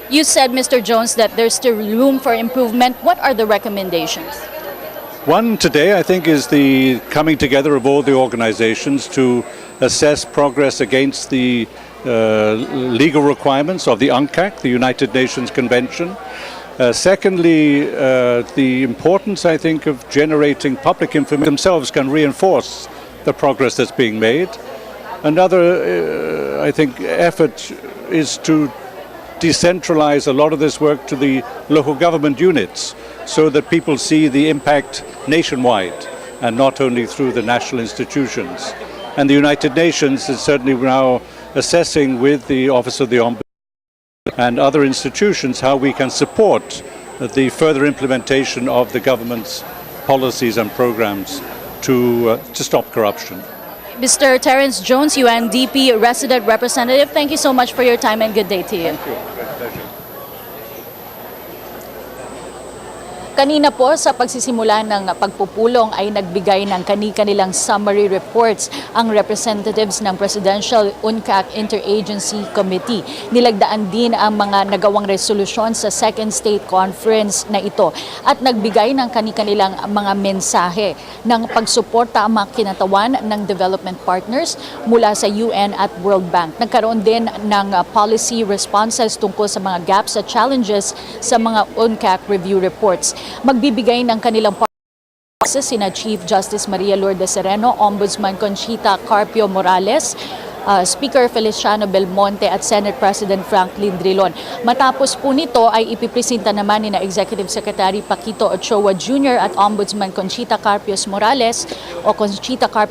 You said, Mr. Jones, that there's still room for improvement. What are the recommendations? One today, I think, is the coming together of all the organizations to assess progress against the legal requirements of the UNCAC, the United Nations Convention. Secondly, the importance, I think, of generating public information themselves can reinforce the progress that's being made. Another, I think, effort is to decentralize a lot of this work to the local government units so that people see the impact nationwide and not only through the national institutions. And the United Nations is certainly now assessing with the Office of the Ombudsman and other institutions how we can support the further implementation of the government's policies and programs to stop corruption. Mr. Terence Jones, UNDP resident representative, thank you so much for your time and good day to you. Thank you. Great pleasure. Kanina po sa pagsisimula ng pagpupulong ay nagbigay ng kani-kanilang summary reports ang representatives ng Presidential UNCAC Interagency Committee. Nilagdaan din ang mga nagawang resolusyon sa Second State Conference na ito at nagbigay ng kani-kanilang mga mensahe ng pagsuporta ang mga kinatawan ng development partners mula sa UN at World Bank. Nagkaroon din ng policy responses tungkol sa mga gaps at challenges sa mga UNCAC review reports. Magbibigay ng kanilang sina Chief Justice Maria Lourdes Sereno, Ombudsman Conchita Carpio Morales, Speaker Feliciano Belmonte at Senate President Franklin Drilon. Matapos po nito ay ipipresenta naman ni na Executive Secretary Paquito Ochoa Jr. at Ombudsman Conchita Carpio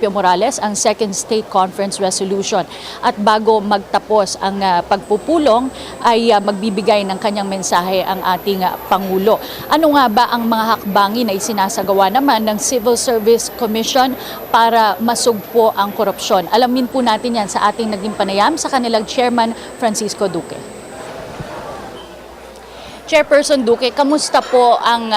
Morales ang Second State Conference Resolution. At bago magtapos ang pagpupulong ay magbibigay ng kanyang mensahe ang ating Pangulo. Ano nga ba ang mga hakbangin na isinasagawa naman ng Civil Service Commission para masugpo ang korupsyon? Alamin po natin yan sa ating naging panayam sa kanilang Chairman Francisco Duque. Chairperson Duque, kamusta po ang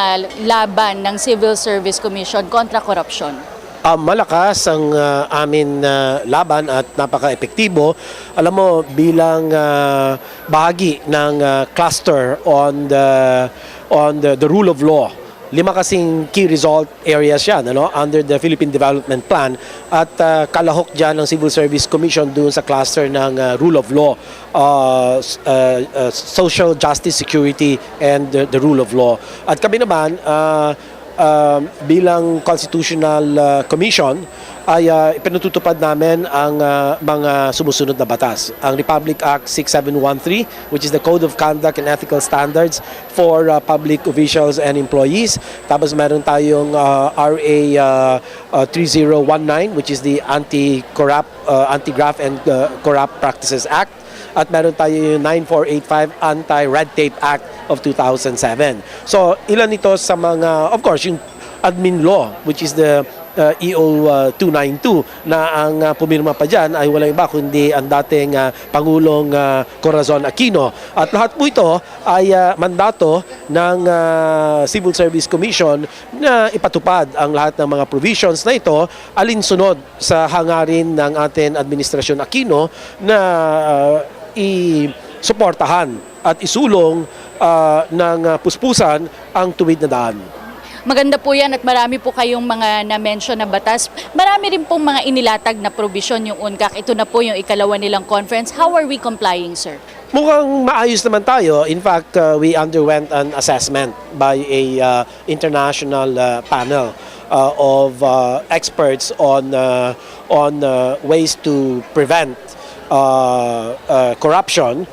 laban ng Civil Service Commission kontra korupsyon? Malakas ang amin laban at napaka-epektibo. Alam mo, bilang bahagi ng cluster on the rule of law, 5 kasing key result areas yan under the Philippine Development Plan at kalahok dyan ng Civil Service Commission doon sa cluster ng rule of law, social justice, security, and the rule of law. At kami naman, bilang Constitutional Commission ay pinatutupad namin ang mga sumusunod na batas. Ang Republic Act 6713, which is the Code of Conduct and Ethical Standards for public officials and employees. Tapos meron tayong RA 3019, which is the Anti-Graft and Corrupt Practices Act. At meron tayo yung 9485 Anti-Red Tape Act of 2007. So ilan ito sa mga, of course, yung admin law, which is the EO 292 na ang pumirma pa dyan ay walang iba kundi ang dating Pangulong Corazon Aquino. At lahat po ito ay mandato ng Civil Service Commission na ipatupad ang lahat ng mga provisions na ito alinsunod sa hangarin ng ating Administrasyon Aquino na i-suportahan at isulong ng puspusan ang tuwid na daan. Maganda po yan at marami po kayong mga na-mention na batas. Marami rin pong mga inilatag na provision yung UNCAC. Ito na po yung ikalawa nilang conference. How are we complying, sir? Mukhang maayos naman tayo. In fact, we underwent an assessment by a international panel of experts on ways to prevent corruption.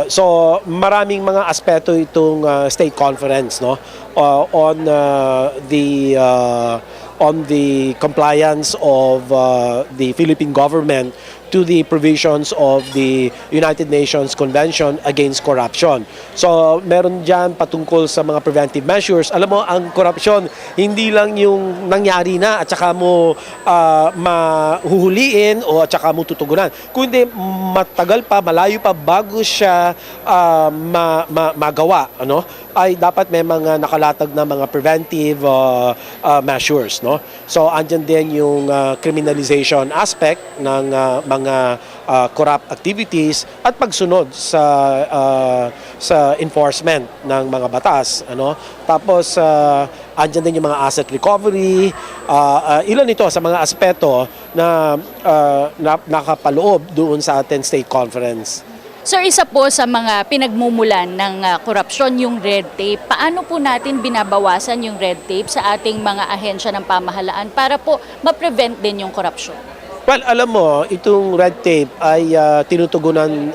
So maraming mga aspeto itong state conference on the compliance of the Philippine government to the provisions of the United Nations Convention Against Corruption. So, meron dyan patungkol sa mga preventive measures. Alam mo, ang korupsyon, hindi lang yung nangyari na at saka mo mahuhuliin o at saka mo tutugunan. Kundi matagal pa, malayo pa bago siya magawa. Ay dapat may mga nakalatag na mga preventive measures. So, andyan din yung criminalization aspect ng mga corrupt activities at pagsunod sa sa enforcement ng mga batas, ano. Tapos andyan din yung mga asset recovery, ilan ito sa mga aspeto na nakapaloob doon sa ating state conference. Sir, isa po sa mga pinagmumulan ng korupsyon yung red tape. Paano po natin binabawasan yung red tape sa ating mga ahensya ng pamahalaan para po ma-prevent din yung korupsyon? Well, alam mo, itong red tape ay tinutugunan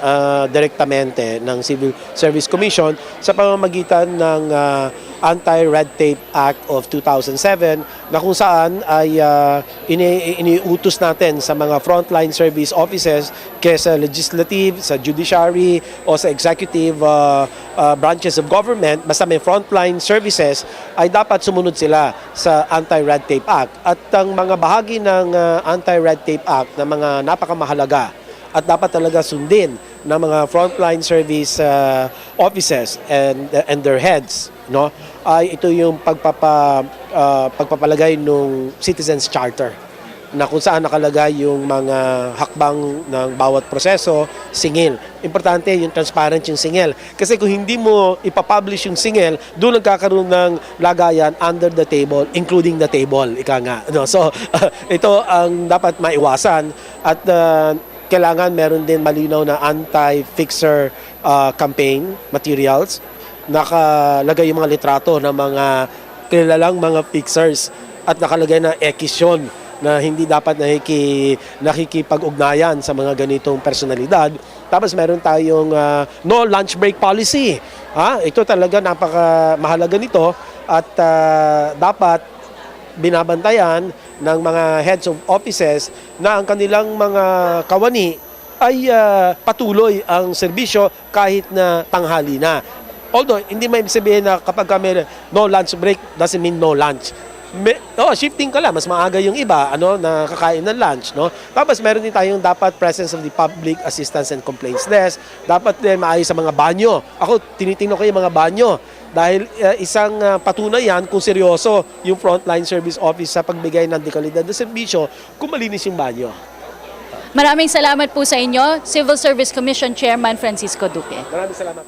direktamente ng Civil Service Commission sa pamamagitan ng Anti-Red Tape Act of 2007 na kung saan ay iniutos natin sa mga frontline service offices kaya sa legislative, sa judiciary o sa executive branches of government, basta may frontline services, ay dapat sumunod sila sa Anti-Red Tape Act. At ang mga bahagi ng Anti-Red Tape Act na mga napakamahalaga at dapat talaga sundin ng mga frontline service offices and their heads, no, ay ito yung pagpapalagay ng Citizens Charter na kung saan nakalagay yung mga hakbang ng bawat proseso, singil. Importante yung transparent yung singil. Kasi kung hindi mo ipapublish yung singil, doon nagkakaroon ng lagayan under the table, including the table, ika nga. No? So, ito ang dapat maiwasan at kailangan meron din malinaw na anti-fixer campaign materials. Nakalagay yung mga litrato ng mga kilalang mga fixers at nakalagay na ekisyon na hindi dapat nakikipag-ugnayan sa mga ganitong personalidad. Tapos meron tayong no lunch break policy. Ito talaga napaka-mahalaga nito at dapat binabantayan ng mga heads of offices na ang kanilang mga kawani ay patuloy ang serbisyo kahit na tanghali na. Although, hindi may sabihin na kapag may no lunch break doesn't mean no lunch. Shifting ka lang, mas maaga yung iba, na kakain ng lunch, no? Tapos meron din tayong dapat presence of the Public Assistance and Complaints Desk. Dapat din maayos sa mga banyo. Ako, tinitingnan ko yung mga banyo. Dahil isang patunay yan kung seryoso yung frontline service office sa pagbigay ng dekalidad na serbisyo kung malinis yung banyo. Maraming salamat po sa inyo, Civil Service Commission Chairman Francisco Duque. Maraming salamat.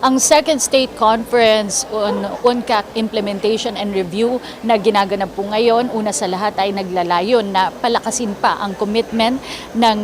Ang Second State Conference on UNCAC Implementation and Review na ginaganap po ngayon, una sa lahat ay naglalayon na palakasin pa ang commitment ng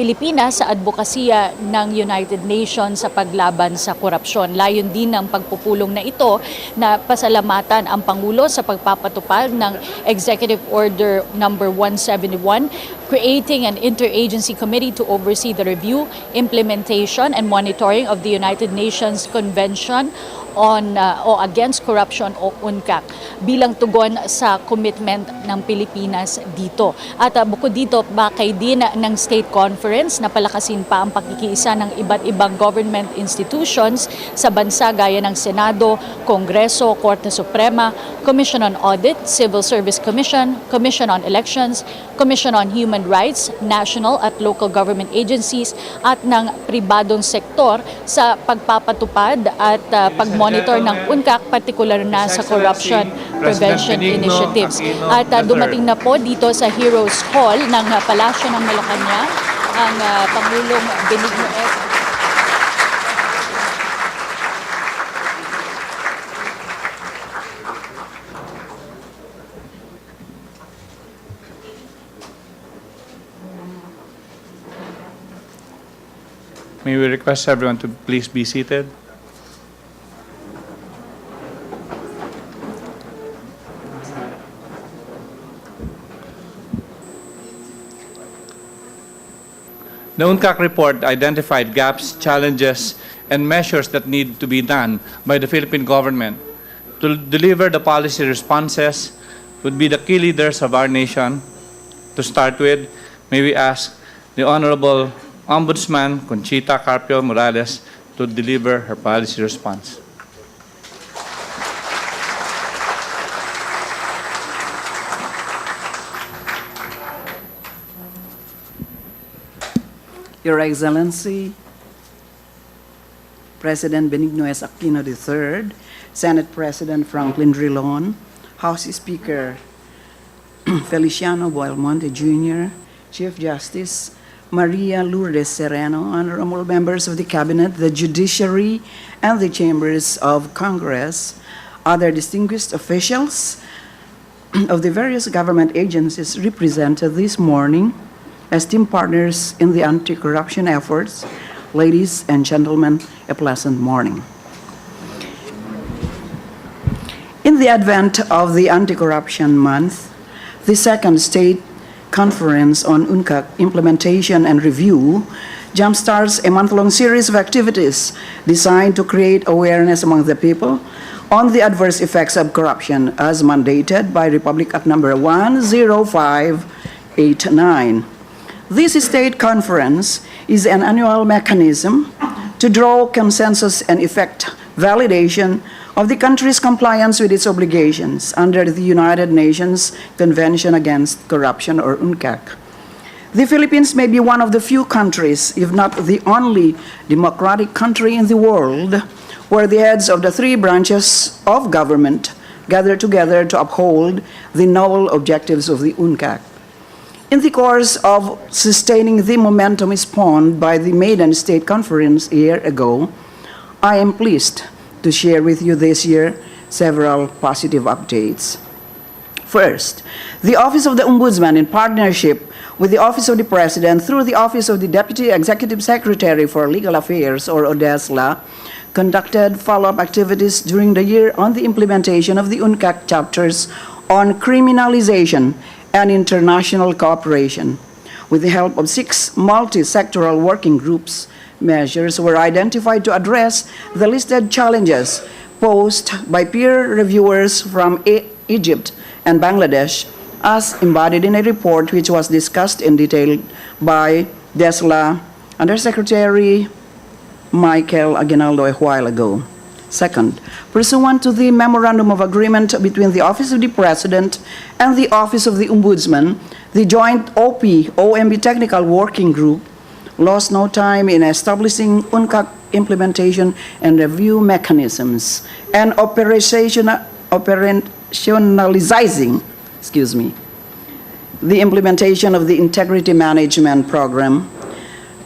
Pilipinas sa advokasya ng United Nations sa paglaban sa korupsyon. Layon din ng pagpupulong na ito na pasalamatan ang Pangulo sa pagpapatupad ng Executive Order number 171, creating an interagency committee to oversee the review, implementation, and monitoring of the United Nations Convention on o Against Corruption o UNCAC bilang tugon sa commitment ng Pilipinas dito. At bukod dito, bakay din ng State Conference na palakasin pa ang pakikiisa ng iba't ibang government institutions sa bansa gaya ng Senado, Kongreso, Korte Suprema, Commission on Audit, Civil Service Commission, Commission on Elections, Commission on Human Rights, national at local government agencies at ng pribadong sektor sa pagpapatupad at pagmonitor ng UNCAC, partikular na sa corruption prevention initiatives. At dumating na po dito sa Heroes Hall ng Palasyo ng Malacanang ang Pangulong Benigno S. May we request everyone to please be seated? The UNCAC report identified gaps, challenges, and measures that need to be done by the Philippine government to deliver the policy responses would be the key leaders of our nation. To start with, may we ask the Honorable Ombudsman Conchita Carpio Morales to deliver her policy response. Your Excellency, President Benigno S. Aquino III, Senate President Franklin Drilon, House Speaker Feliciano Boalmonte Jr., Chief Justice Maria Lourdes Sereno, honorable members of the Cabinet, the Judiciary, and the Chambers of Congress, other distinguished officials of the various government agencies represented this morning, esteemed partners in the anti-corruption efforts, ladies and gentlemen, a pleasant morning. In the advent of the Anti-Corruption Month, the second State Conference on UNCAC Implementation and Review jumpstarts a month-long series of activities designed to create awareness among the people on the adverse effects of corruption as mandated by Republic Act number 10589. This state conference is an annual mechanism to draw consensus and effect validation of the country's compliance with its obligations under the United Nations Convention Against Corruption, or UNCAC. The Philippines may be one of the few countries, if not the only democratic country in the world, where the heads of the three branches of government gather together to uphold the noble objectives of the UNCAC. In the course of sustaining the momentum spawned by the maiden state conference a year ago, I am pleased to share with you this year several positive updates. First, the Office of the Ombudsman, in partnership with the Office of the President through the Office of the Deputy Executive Secretary for Legal Affairs, or ODESLA, conducted follow-up activities during the year on the implementation of the UNCAC chapters on criminalization and international cooperation. With the help of 6 multi-sectoral working groups, measures were identified to address the listed challenges posed by peer reviewers from Egypt and Bangladesh, as embodied in a report which was discussed in detail by DESLA Undersecretary Michael Aguinaldo a while ago. Second, pursuant to the Memorandum of Agreement between the Office of the President and the Office of the Ombudsman, the joint OP-OMB Technical Working Group lost no time in establishing UNCAC implementation and review mechanisms and operationalizing the implementation of the Integrity Management Program,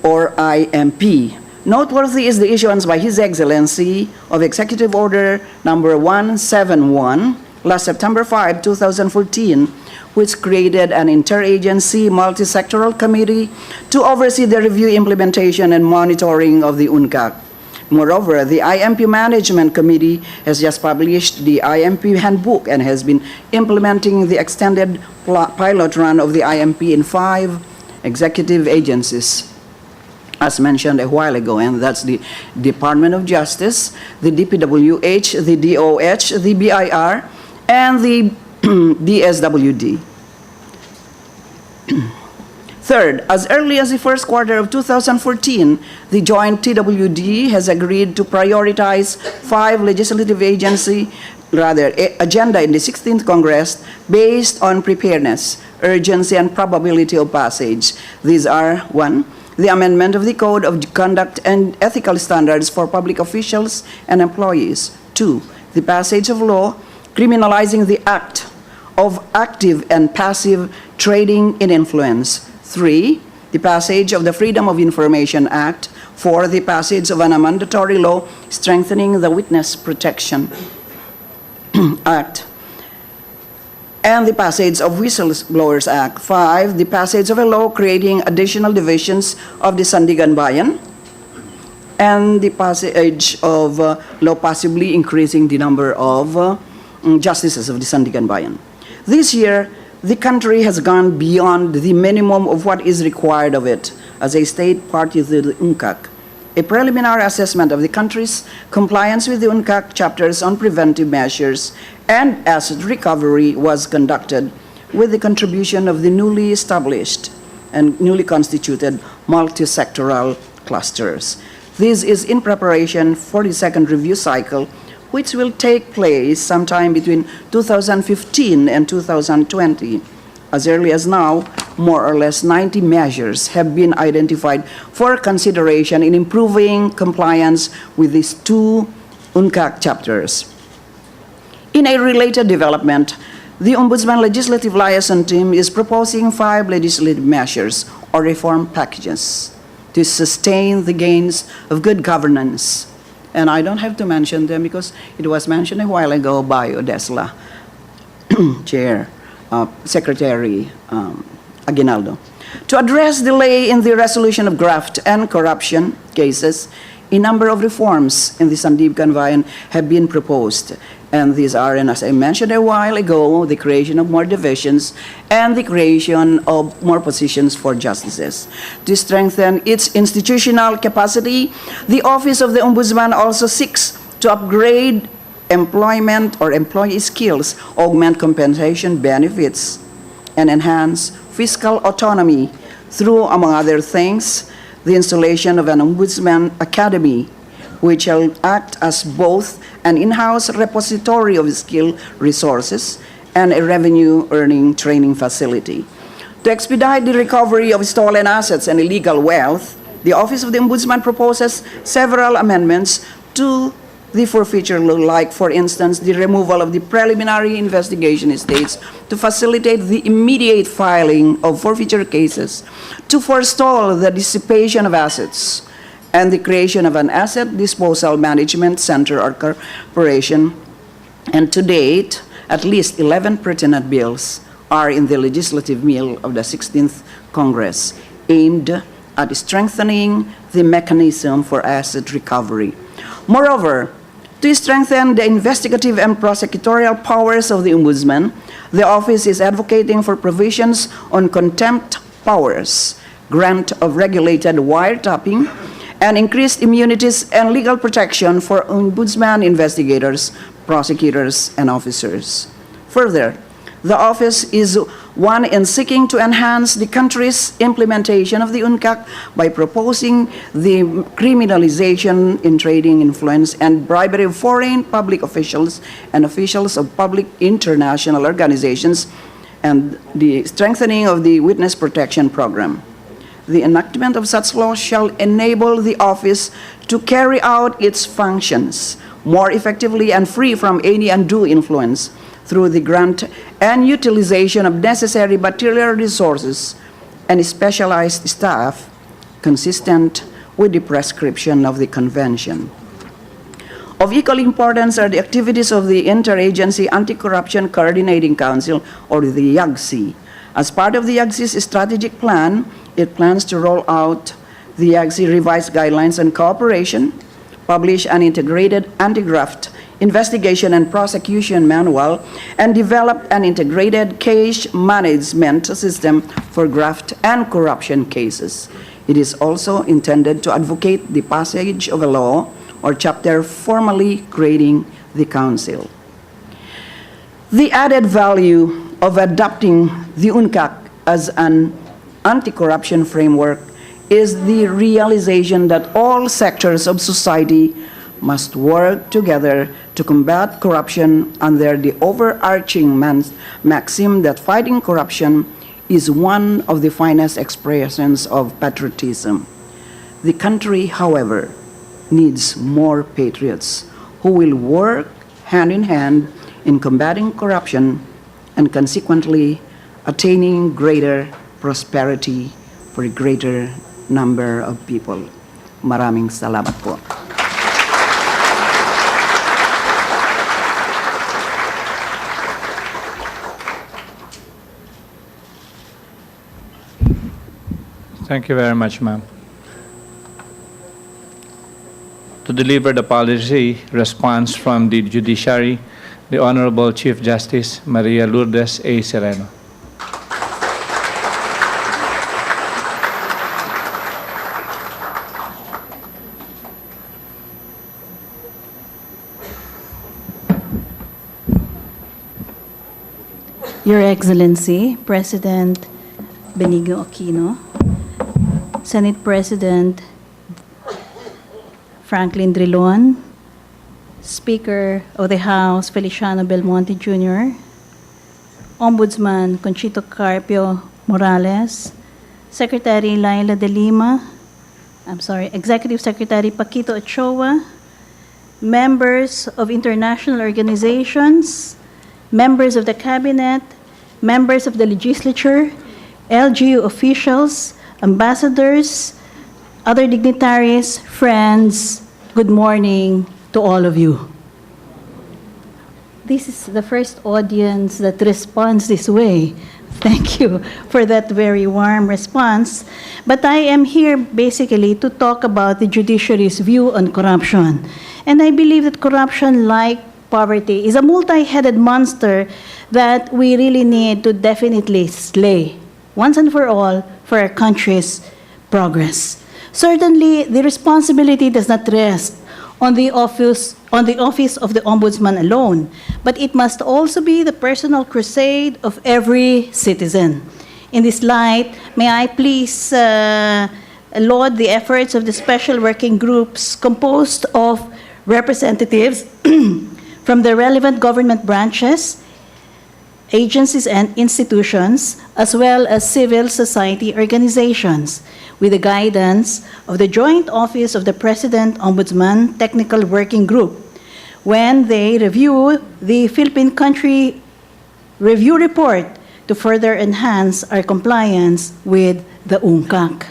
or IMP. Noteworthy is the issuance by His Excellency of Executive Order number 171, last September 5, 2014, which created an interagency multi-sectoral committee to oversee the review, implementation, and monitoring of the UNCAC. Moreover, the IMP Management Committee has just published the IMP Handbook and has been implementing the extended pilot run of the IMP in 5 executive agencies, as mentioned a while ago, and that's the Department of Justice, the DPWH, the DOH, the BIR, and the DSWD. Third, as early as the first quarter of 2014, the joint TWD has agreed to prioritize 5 legislative agenda in the 16th Congress based on preparedness, urgency, and probability of passage. These are: 1, the amendment of the Code of Conduct and Ethical Standards for public officials and employees; 2, the passage of law criminalizing the act of active and passive trading in influence; 3, the passage of the Freedom of Information Act; 4, the passage of an mandatory law strengthening the Witness Protection Act, and the passage of Whistleblowers Act; 5, the passage of a law creating additional divisions of the Sandigan Bayan, and the passage of law possibly increasing the number of justices of the Sandigan Bayan. This year, the country has gone beyond the minimum of what is required of it as a state party to the UNCAC. A preliminary assessment of the country's compliance with the UNCAC chapters on preventive measures and asset recovery was conducted with the contribution of the newly established and newly constituted multi-sectoral clusters. This is in preparation for the second review cycle, which will take place sometime between 2015 and 2020. As early as now, more or less 90 measures have been identified for consideration in improving compliance with these 2 UNCAC chapters. In a related development, the Ombudsman Legislative Liaison Team is proposing 5 legislative measures, or reform packages to sustain the gains of good governance. And I don't have to mention them because it was mentioned a while ago by Odesla, Chair, Secretary Aguinaldo. To address delay in the resolution of graft and corruption cases, a number of reforms in the Sandigan Bayan have been proposed. And these are, and as I mentioned a while ago, the creation of more divisions and the creation of more positions for justices. To strengthen its institutional capacity, the Office of the Ombudsman also seeks to upgrade employment or employee skills, augment compensation benefits, and enhance fiscal autonomy through, among other things, the installation of an Ombudsman Academy, which shall act as both an in-house repository of skill resources and a revenue-earning training facility. To expedite the recovery of stolen assets and illegal wealth, the Office of the Ombudsman proposes several amendments to the forfeiture law, like, for instance, the removal of the preliminary investigation states to facilitate the immediate filing of forfeiture cases, to forestall the dissipation of assets, and the creation of an asset disposal management center or corporation. And to date, at least 11 pertinent bills are in the legislative mill of the 16th Congress, aimed at strengthening the mechanism for asset recovery. Moreover, to strengthen the investigative and prosecutorial powers of the Ombudsman, the office is advocating for provisions on contempt powers, grant of regulated wiretapping, and increased immunities and legal protection for Ombudsman investigators, prosecutors, and officers. Further, the office is one in seeking to enhance the country's implementation of the UNCAC by proposing the criminalization in trading influence and bribery of foreign public officials and officials of public international organizations, and the strengthening of the Witness Protection Program. The enactment of such laws shall enable the office to carry out its functions more effectively and free from any undue influence through the grant and utilization of necessary material resources and specialized staff consistent with the prescription of the convention. Of equal importance are the activities of the Interagency Anti-Corruption Coordinating Council, or the YAGC. As part of the YAGC's strategic plan, it plans to roll out the YAGC revised guidelines on cooperation, publish an integrated anti-graft investigation and prosecution manual, and develop an integrated case management system for graft and corruption cases. It is also intended to advocate the passage of a law or chapter formally creating the council. The added value of adopting the UNCAC as an anti-corruption framework is the realization that all sectors of society must work together to combat corruption under the overarching maxim that fighting corruption is one of the finest expressions of patriotism. The country, however, needs more patriots who will work hand in hand in combating corruption and consequently attaining greater prosperity for a greater number of people. Maraming salamat po. Thank you very much, ma'am. To deliver the policy response from the judiciary, the Honorable Chief Justice Maria Lourdes A. Sereno. Your Excellency, President Benigno Aquino, Senate President Franklin Drilon, Speaker of the House Feliciano Belmonte Jr., Ombudsman Conchito Carpio Morales, Secretary Laila de Lima, Executive Secretary Paquito Ochoa, members of international organizations, members of the Cabinet, members of the Legislature, LGU officials, ambassadors, other dignitaries, friends, good morning to all of you. This is the first audience that responds this way. Thank you for that very warm response. But I am here basically to talk about the judiciary's view on corruption. And I believe that corruption, like poverty, is a multi-headed monster that we really need to definitely slay once and for all for our country's progress. Certainly, the responsibility does not rest on the office of the Ombudsman alone, but it must also be the personal crusade of every citizen. In this light, may I please laud the efforts of the special working groups composed of representatives from the relevant government branches, agencies and institutions, as well as civil society organizations, with the guidance of the Joint Office of the President Ombudsman Technical Working Group, when they review the Philippine Country Review Report to further enhance our compliance with the UNCAC.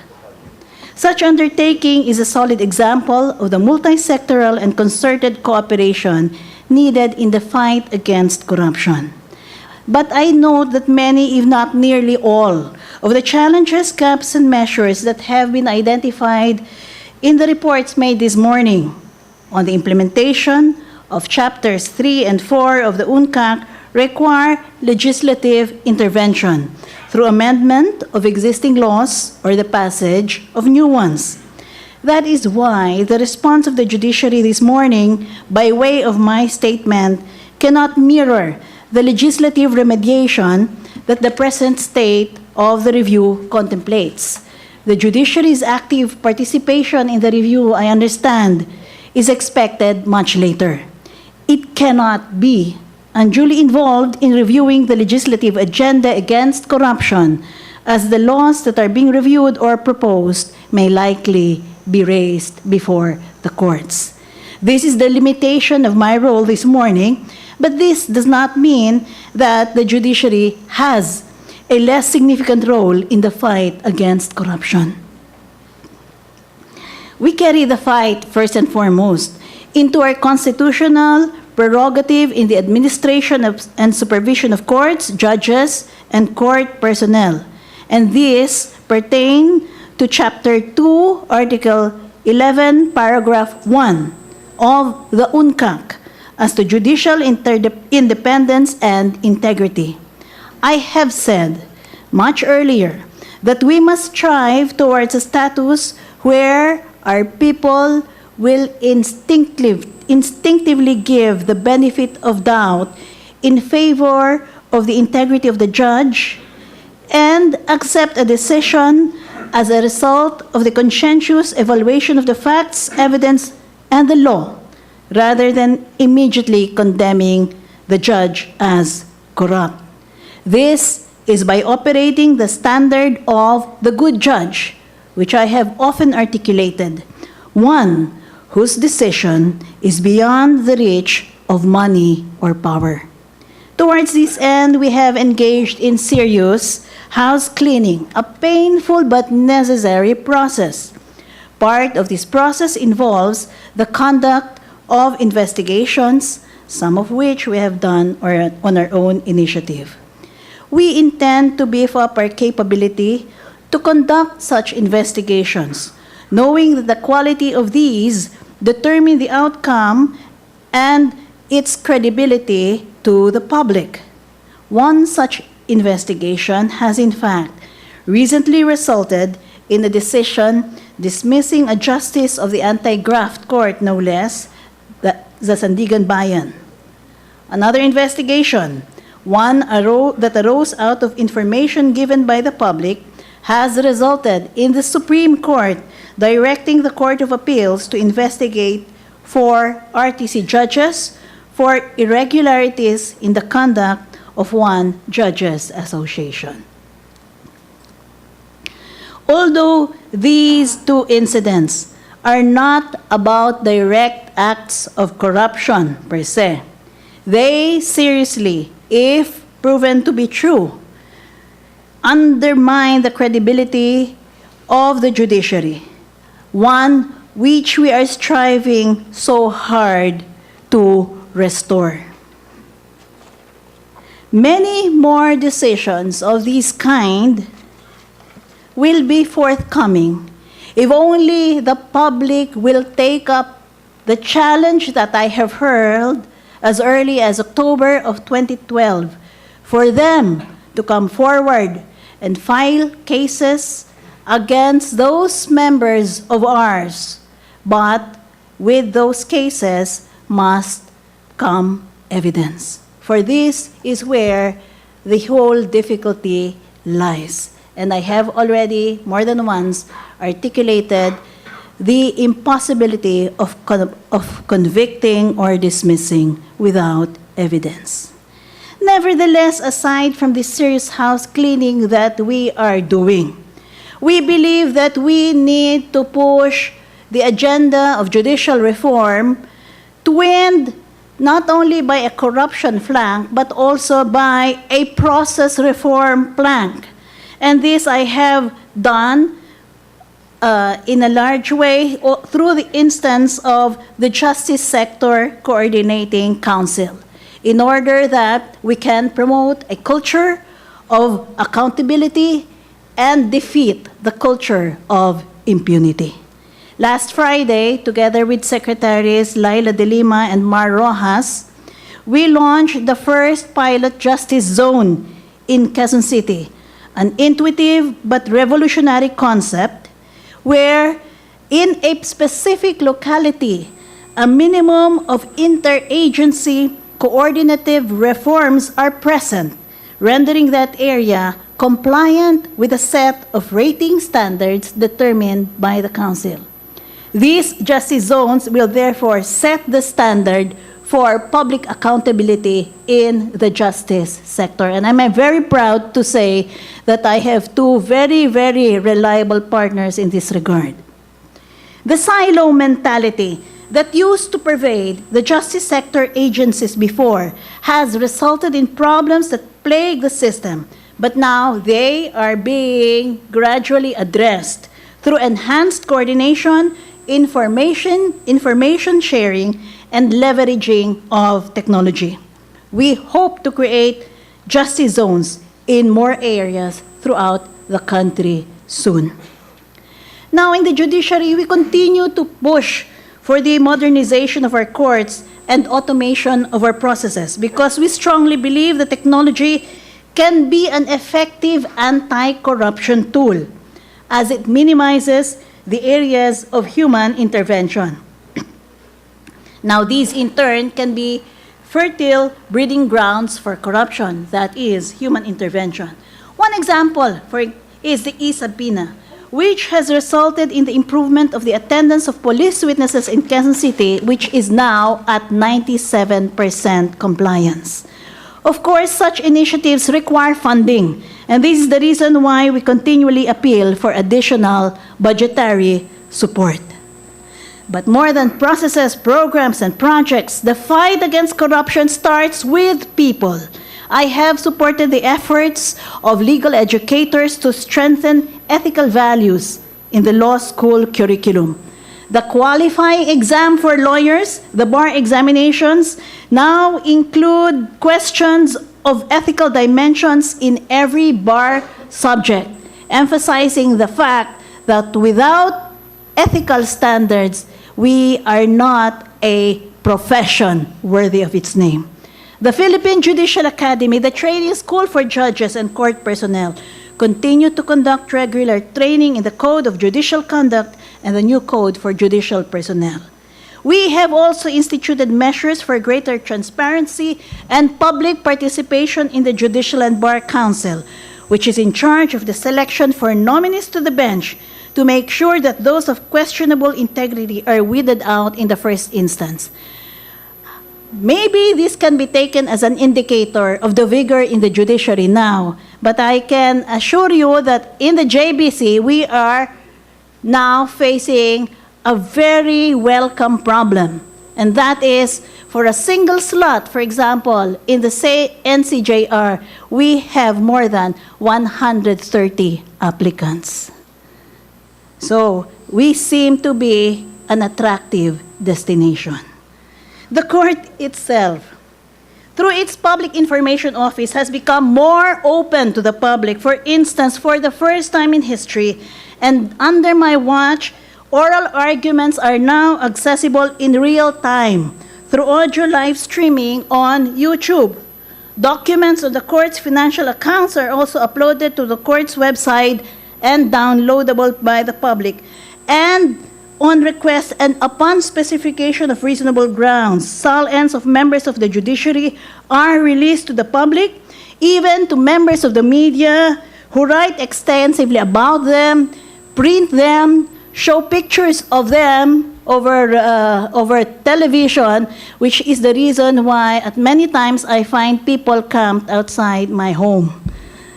Such undertaking is a solid example of the multi-sectoral and concerted cooperation needed in the fight against corruption. But I note that many, if not nearly all, of the challenges, gaps, and measures that have been identified in the reports made this morning on the implementation of Chapters 3 and 4 of the UNCAC require legislative intervention through amendment of existing laws or the passage of new ones. That is why the response of the judiciary this morning, by way of my statement, cannot mirror the legislative remediation that the present state of the review contemplates. The judiciary's active participation in the review, I understand, is expected much later. It cannot be unduly involved in reviewing the legislative agenda against corruption, as the laws that are being reviewed or proposed may likely be raised before the courts. This is the limitation of my role this morning, but this does not mean that the judiciary has a less significant role in the fight against corruption. We carry the fight, first and foremost, into our constitutional prerogative in the administration and supervision of courts, judges, and court personnel. And these pertain to Chapter 2, Article 11, Paragraph 1 of the UNCAC as to judicial independence and integrity. I have said much earlier that we must strive towards a status where our people will instinctively give the benefit of doubt in favor of the integrity of the judge and accept a decision as a result of the conscientious evaluation of the facts, evidence, and the law, rather than immediately condemning the judge as corrupt. This is by operating the standard of the good judge, which I have often articulated, one whose decision is beyond the reach of money or power. Towards this end, we have engaged in serious house cleaning, a painful but necessary process. Part of this process involves the conduct of investigations, some of which we have done on our own initiative. We intend to beef up our capability to conduct such investigations, knowing that the quality of these determine the outcome and its credibility to the public. One such investigation has in fact recently resulted in a decision dismissing a justice of the anti-graft court, no less, the Sandigan Bayan. Another investigation, one that arose out of information given by the public, has resulted in the Supreme Court directing the Court of Appeals to investigate 4 RTC judges for irregularities in the conduct of one judges' association. Although these 2 incidents are not about direct acts of corruption per se, they seriously, if proven to be true, undermine the credibility of the judiciary, one which we are striving so hard to restore. Many more decisions of this kind will be forthcoming if only the public will take up the challenge that I have heard as early as October of 2012 for them to come forward and file cases against those members of ours. But with those cases must come evidence. For this is where the whole difficulty lies. And I have already more than once articulated the impossibility of convicting or dismissing without evidence. Nevertheless, aside from the serious house cleaning that we are doing, we believe that we need to push the agenda of judicial reform to end not only by a corruption flank, but also by a process reform flank. And this I have done in a large way through the instance of the Justice Sector Coordinating Council, in order that we can promote a culture of accountability and defeat the culture of impunity. Last Friday, together with Secretaries Laila de Lima and Mar Rojas, we launched the first pilot justice zone in Quezon City, an intuitive but revolutionary concept where in a specific locality, a minimum of interagency coordinative reforms are present, rendering that area compliant with a set of rating standards determined by the Council. These justice zones will therefore set the standard for public accountability in the justice sector. And I'm very proud to say that I have two very, very reliable partners in this regard. The silo mentality that used to pervade the justice sector agencies before has resulted in problems that plague the system, but now they are being gradually addressed through enhanced coordination, information sharing, and leveraging of technology. We hope to create justice zones in more areas throughout the country soon. Now, in the judiciary, we continue to push for the modernization of our courts and automation of our processes because we strongly believe that technology can be an effective anti-corruption tool as it minimizes the areas of human intervention. Now, these in turn can be fertile breeding grounds for corruption, that is, human intervention. One example is the e-subpoena, which has resulted in the improvement of the attendance of police witnesses in Quezon City, which is now at 97% compliance. Of course, such initiatives require funding, and this is the reason why we continually appeal for additional budgetary support. But more than processes, programs, and projects, the fight against corruption starts with people. I have supported the efforts of legal educators to strengthen ethical values in the law school curriculum. The qualifying exam for lawyers, the bar examinations, now include questions of ethical dimensions in every bar subject, emphasizing the fact that without ethical standards, we are not a profession worthy of its name. The Philippine Judicial Academy, the training school for judges and court personnel, continue to conduct regular training in the Code of Judicial Conduct and the new Code for Judicial Personnel. We have also instituted measures for greater transparency and public participation in the Judicial and Bar Council, which is in charge of the selection for nominees to the bench to make sure that those of questionable integrity are weeded out in the first instance. Maybe this can be taken as an indicator of the vigor in the judiciary now, but I can assure you that in the JBC, we are now facing a very welcome problem, and that is for a single slot, for example, in the NCJR, we have more than 130 applicants. So we seem to be an attractive destination. The court itself, through its public information office, has become more open to the public. For instance, for the first time in history, and under my watch, oral arguments are now accessible in real time through audio live streaming on YouTube. Documents of the court's financial accounts are also uploaded to the court's website and downloadable by the public. And on request and upon specification of reasonable grounds, SALNs of members of the judiciary are released to the public, even to members of the media who write extensively about them, print them, show pictures of them over television, which is the reason why at many times I find people camped outside my home.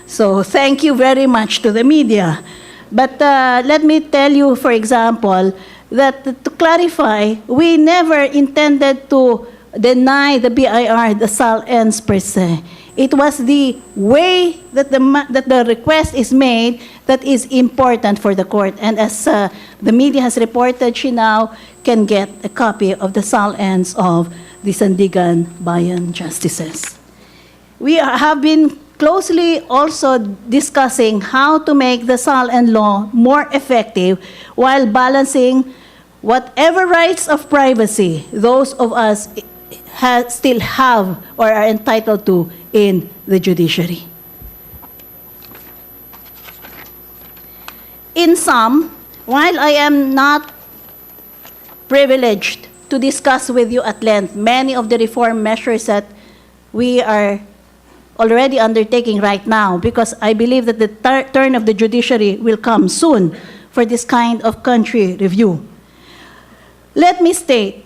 So thank you very much to the media. But let me tell you, for example, that to clarify, we never intended to deny the BIR, the SALNs per se. It was the way that the request is made that is important for the court. And as the media has reported, she now can get a copy of the SALNs of the Sandigan Bayan Justices. We have been closely also discussing how to make the SALN law more effective while balancing whatever rights of privacy those of us still have or are entitled to in the judiciary. In sum, while I am not privileged to discuss with you at length many of the reform measures that we are already undertaking right now, because I believe that the turn of the judiciary will come soon for this kind of country review, let me state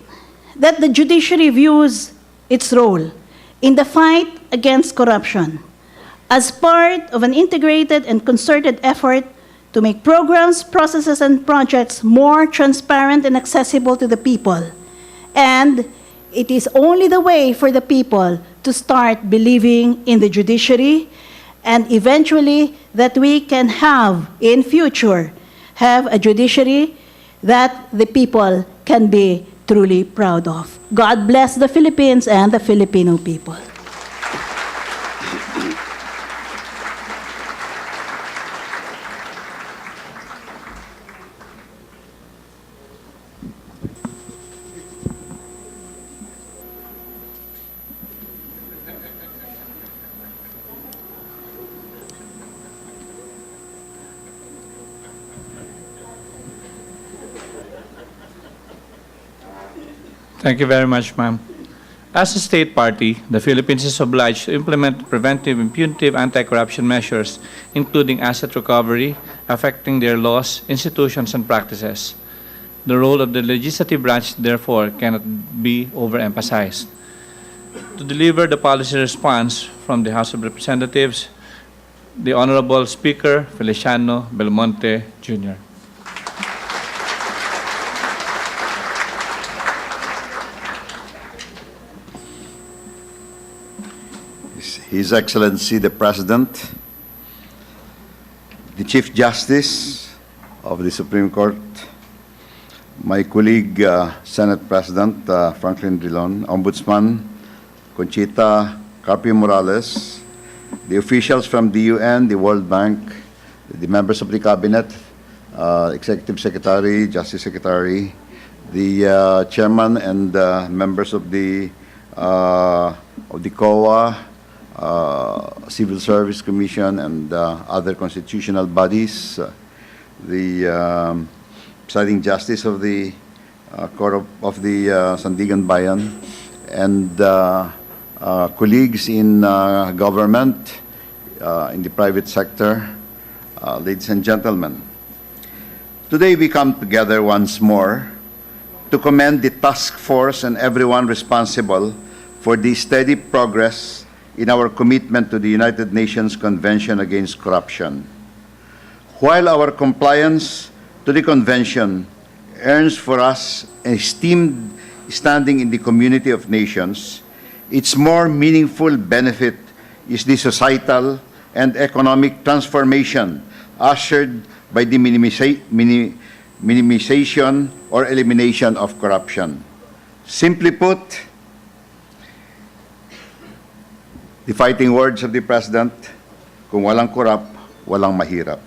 that the judiciary views its role in the fight against corruption as part of an integrated and concerted effort to make programs, processes, and projects more transparent and accessible to the people. And it is only the way for the people to start believing in the judiciary, and eventually that we can have, in future, have a judiciary that the people can be truly proud of. God bless the Philippines and the Filipino people. Thank you very much, ma'am. As a state party, the Philippines is obliged to implement preventive and punitive anti-corruption measures, including asset recovery, affecting their laws, institutions, and practices. The role of the legislative branch, therefore, cannot be overemphasized. To deliver the policy response from the House of Representatives, the Honorable Speaker Feliciano Belmonte, Jr. His Excellency the President, the Chief Justice of the Supreme Court, my colleague, Senate President Franklin Drilon, Ombudsman Conchita Carpio Morales, the officials from the UN, the World Bank, the members of the Cabinet, Executive Secretary, Justice Secretary, the Chairman and members of the COA, Civil Service Commission, and other constitutional bodies, the presiding justice of the Court of the Sandigan Bayan, and colleagues in government, in the private sector, ladies and gentlemen. Today we come together once more to commend the task force and everyone responsible for the steady progress in our commitment to the United Nations Convention Against Corruption. While our compliance to the convention earns for us an esteemed standing in the community of nations, its more meaningful benefit is the societal and economic transformation ushered by the minimization, or elimination of corruption. Simply put, the fighting words of the President, kung walang corrupt, walang mahirap.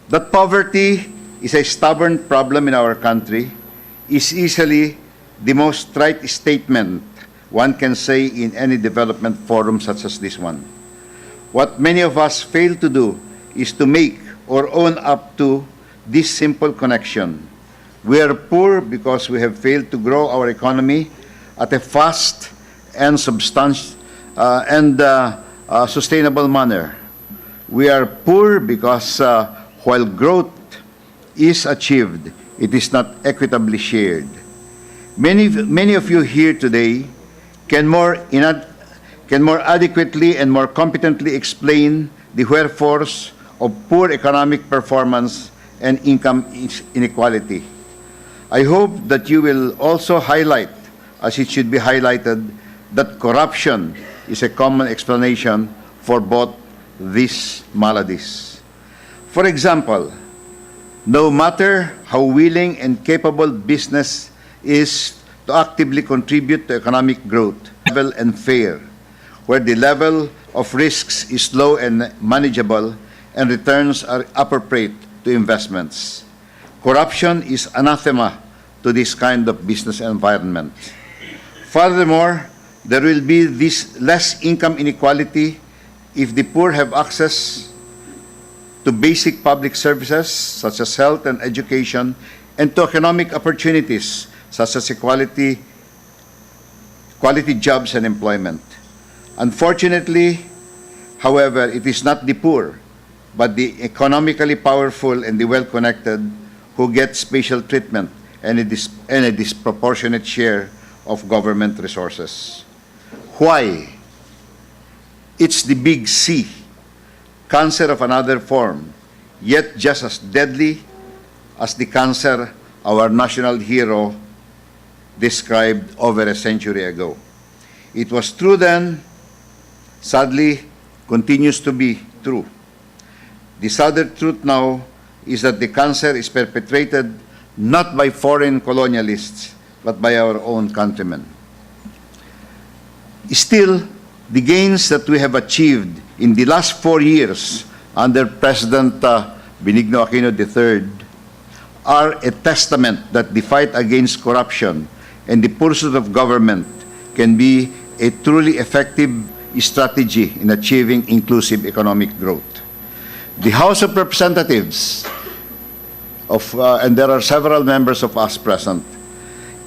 That poverty is a stubborn problem in our country is easily the most trite statement one can say in any development forum such as this one. What many of us fail to do is to make or own up to this simple connection. We are poor because we have failed to grow our economy at a fast and sustainable manner. We are poor because while growth is achieved, it is not equitably shared. Many of you here today can more adequately and more competently explain the wherefores of poor economic performance and income inequality. I hope that you will also highlight, as it should be highlighted, that corruption is a common explanation for both these maladies. For example, no matter how willing and capable business is to actively contribute to economic growth, level and fair, where the level of risks is low and manageable and returns are appropriate to investments. Corruption is anathema to this kind of business environment. Furthermore, there will be this less income inequality if the poor have access to basic public services such as health and education and to economic opportunities such as quality jobs and employment. Unfortunately, however, it is not the poor, but the economically powerful and the well-connected who get special treatment and a disproportionate share of government resources. Why? It's the big C, cancer of another form, yet just as deadly as the cancer our national hero described over a century ago. It was true then, sadly, continues to be true. The sadder truth now is that the cancer is perpetrated not by foreign colonialists, but by our own countrymen. Still, the gains that we have achieved in the last 4 years under President Benigno Aquino III are a testament that the fight against corruption and the pursuit of government can be a truly effective strategy in achieving inclusive economic growth. The House of Representatives, and there are several members of us present,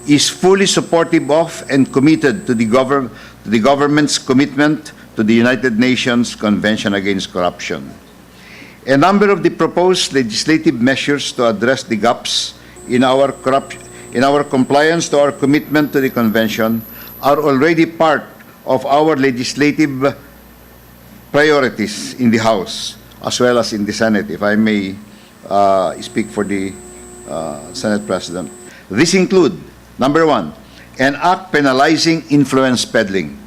is fully supportive of and committed to the government's commitment to the United Nations Convention Against Corruption. A number of the proposed legislative measures to address the gaps in our compliance to our commitment to the convention are already part of our legislative priorities in the House as well as in the Senate, if I may speak for the Senate President. These include, number one, an act penalizing influence peddling,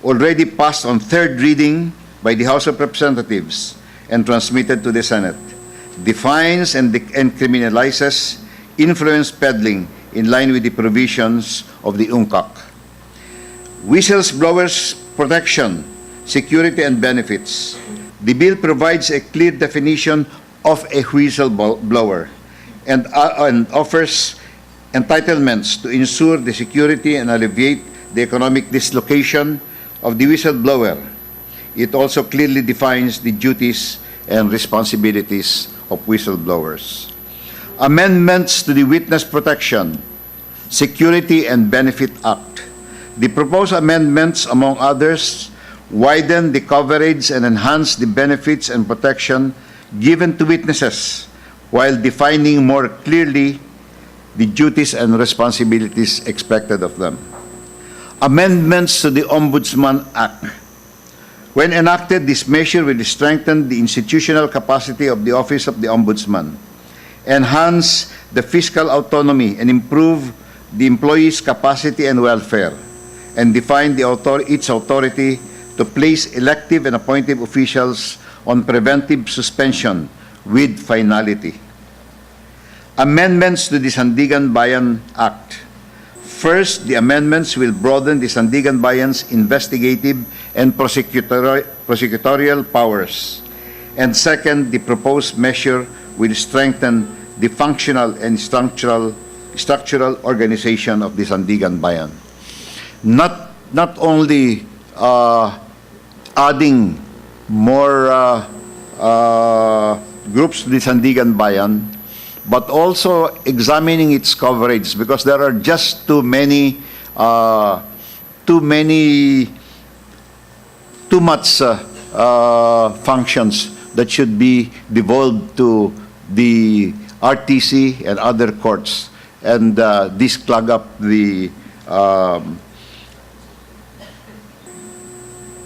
already passed on third reading by the House of Representatives and transmitted to the Senate, defines and criminalizes influence peddling in line with the provisions of the UNCAC. Whistleblowers protection, security and benefits. The bill provides a clear definition of a whistleblower and offers entitlements to ensure the security and alleviate the economic dislocation of the whistleblower. It also clearly defines the duties and responsibilities of whistleblowers. Amendments to the Witness Protection, Security and Benefit Act. The proposed amendments, among others, widen the coverage and enhance the benefits and protection given to witnesses while defining more clearly the duties and responsibilities expected of them. Amendments to the Ombudsman Act. When enacted, this measure will strengthen the institutional capacity of the Office of the Ombudsman, enhance the fiscal autonomy, and improve the employees' capacity and welfare, and define its authority to place elective and appointed officials on preventive suspension with finality. Amendments to the Sandigan Bayan Act. First, the amendments will broaden the Sandigan Bayan's investigative and prosecutorial powers. And second, the proposed measure will strengthen the functional and structural organization of the Sandigan Bayan. Not only adding more groups to the Sandigan Bayan, but also examining its coverage, because there are just too much functions that should be devolved to the RTC and other courts, and this clog up the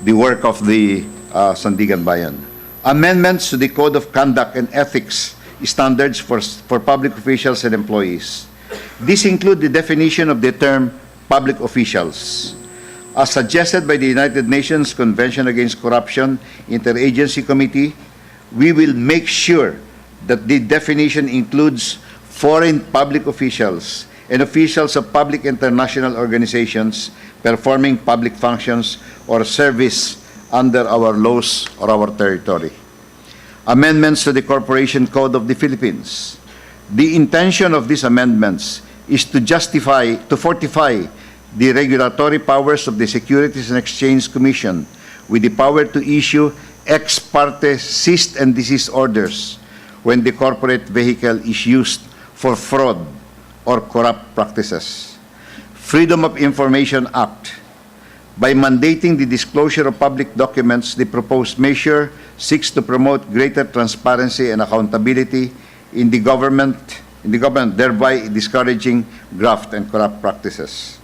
work of the Sandigan Bayan. Amendments to the Code of Conduct and Ethics standards for public officials and employees. These include the definition of the term public officials. As suggested by the United Nations Convention Against Corruption Interagency Committee, we will make sure that the definition includes foreign public officials and officials of public international organizations performing public functions or service under our laws or our territory. Amendments to the Corporation Code of the Philippines. The intention of these amendments is to fortify the regulatory powers of the Securities and Exchange Commission with the power to issue ex parte cease and desist orders when the corporate vehicle is used for fraud or corrupt practices. Freedom of Information Act. By mandating the disclosure of public documents, the proposed measure seeks to promote greater transparency and accountability in the government, thereby discouraging graft and corrupt practices.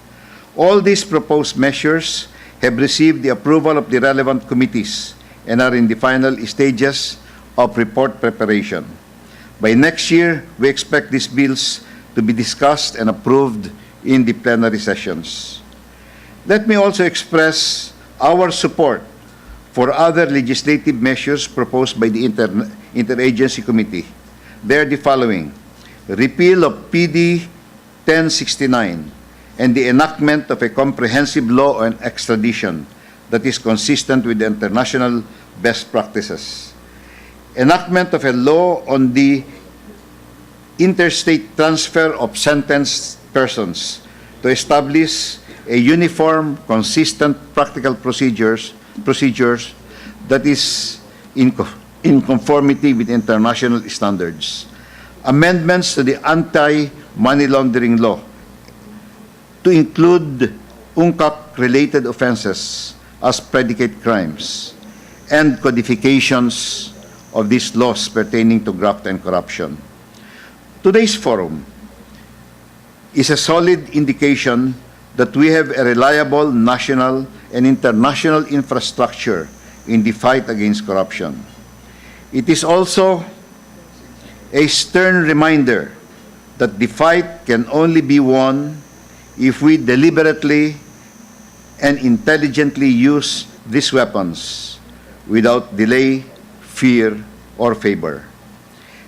All these proposed measures have received the approval of the relevant committees and are in the final stages of report preparation. By next year, we expect these bills to be discussed and approved in the plenary sessions. Let me also express our support for other legislative measures proposed by the Interagency Committee. They are the following: repeal of PD 1069 and the enactment of a comprehensive law on extradition that is consistent with the international best practices. Enactment of a law on the interstate transfer of sentenced persons to establish a uniform, consistent, practical procedures that is in conformity with international standards. Amendments to the anti-money laundering law to include UNCAC-related offenses as predicate crimes and codifications of these laws pertaining to graft and corruption. Today's forum is a solid indication that we have a reliable national and international infrastructure in the fight against corruption. It is also a stern reminder that the fight can only be won if we deliberately and intelligently use these weapons without delay, fear, or favor.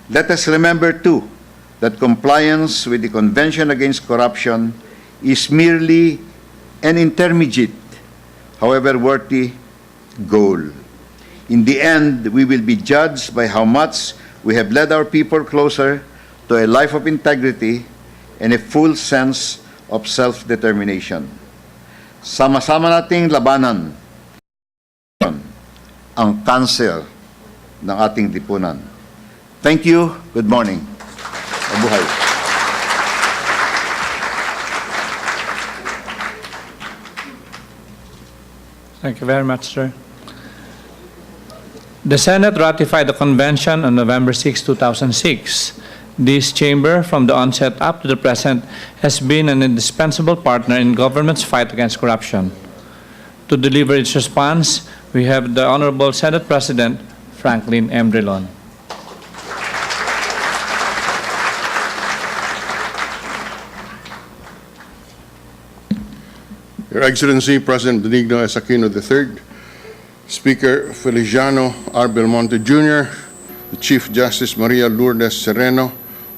Let us remember, too, that compliance with the Convention Against Corruption is merely an intermediate, however worthy, goal. In the end, we will be judged by how much we have led our people closer to a life of integrity and a full sense of self-determination. Sama-sama nating labanan ang kanser ng ating lipunan. Thank you. Good morning. Mabuhay. Thank you very much, sir. The Senate ratified the convention on November 6, 2006. This chamber, from the onset up to the present, has been an indispensable partner in government's fight against corruption. To deliver its response, we have the Honorable Senate President, Franklin M. Drilon. Your Excellency, President Benigno S. Aquino III, Speaker Feliciano R. Belmonte Jr., the Chief Justice Maria Lourdes Sereno,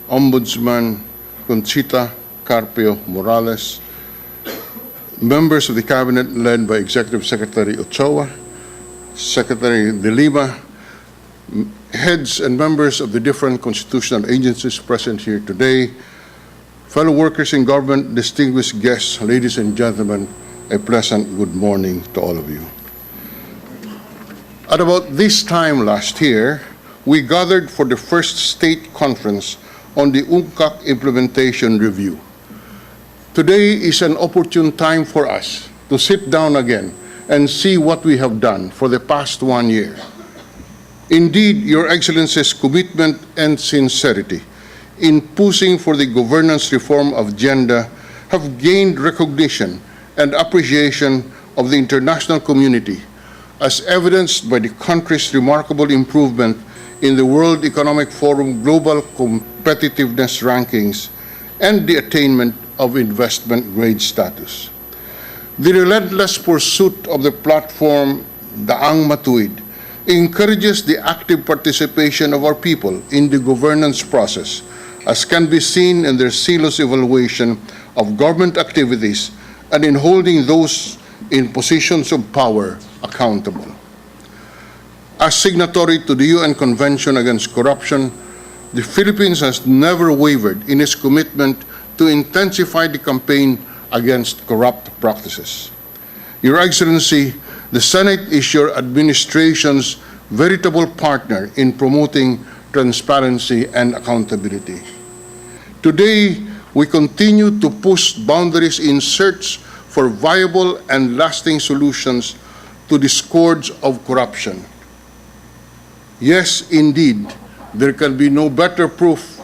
Ombudsman Conchita Carpio Morales, members of the Cabinet led by Executive Secretary Ochoa, Secretary De Lima, heads and members of the different constitutional agencies present here today, fellow workers in government, distinguished guests, ladies and gentlemen, a pleasant good morning to all of you. At about this time last year, we gathered for the first state conference on the UNCAC implementation review. Today is an opportune time for us to sit down again and see what we have done for the past 1 year. Indeed, Your Excellency's commitment and sincerity in pushing for the governance reform agenda have gained recognition and appreciation of the international community, as evidenced by the country's remarkable improvement in the World Economic Forum Global Competitiveness Rankings and the attainment of investment grade status. The relentless pursuit of the platform Daang Matuwid encourages the active participation of our people in the governance process, as can be seen in their zealous evaluation of government activities and in holding those in positions of power accountable. As signatory to the UN Convention Against Corruption, the Philippines has never wavered in its commitment to intensify the campaign against corrupt practices. Your Excellency, the Senate is your administration's veritable partner in promoting transparency and accountability. Today, we continue to push boundaries in search for viable and lasting solutions to the scourge of corruption. Yes, indeed, there can be no better proof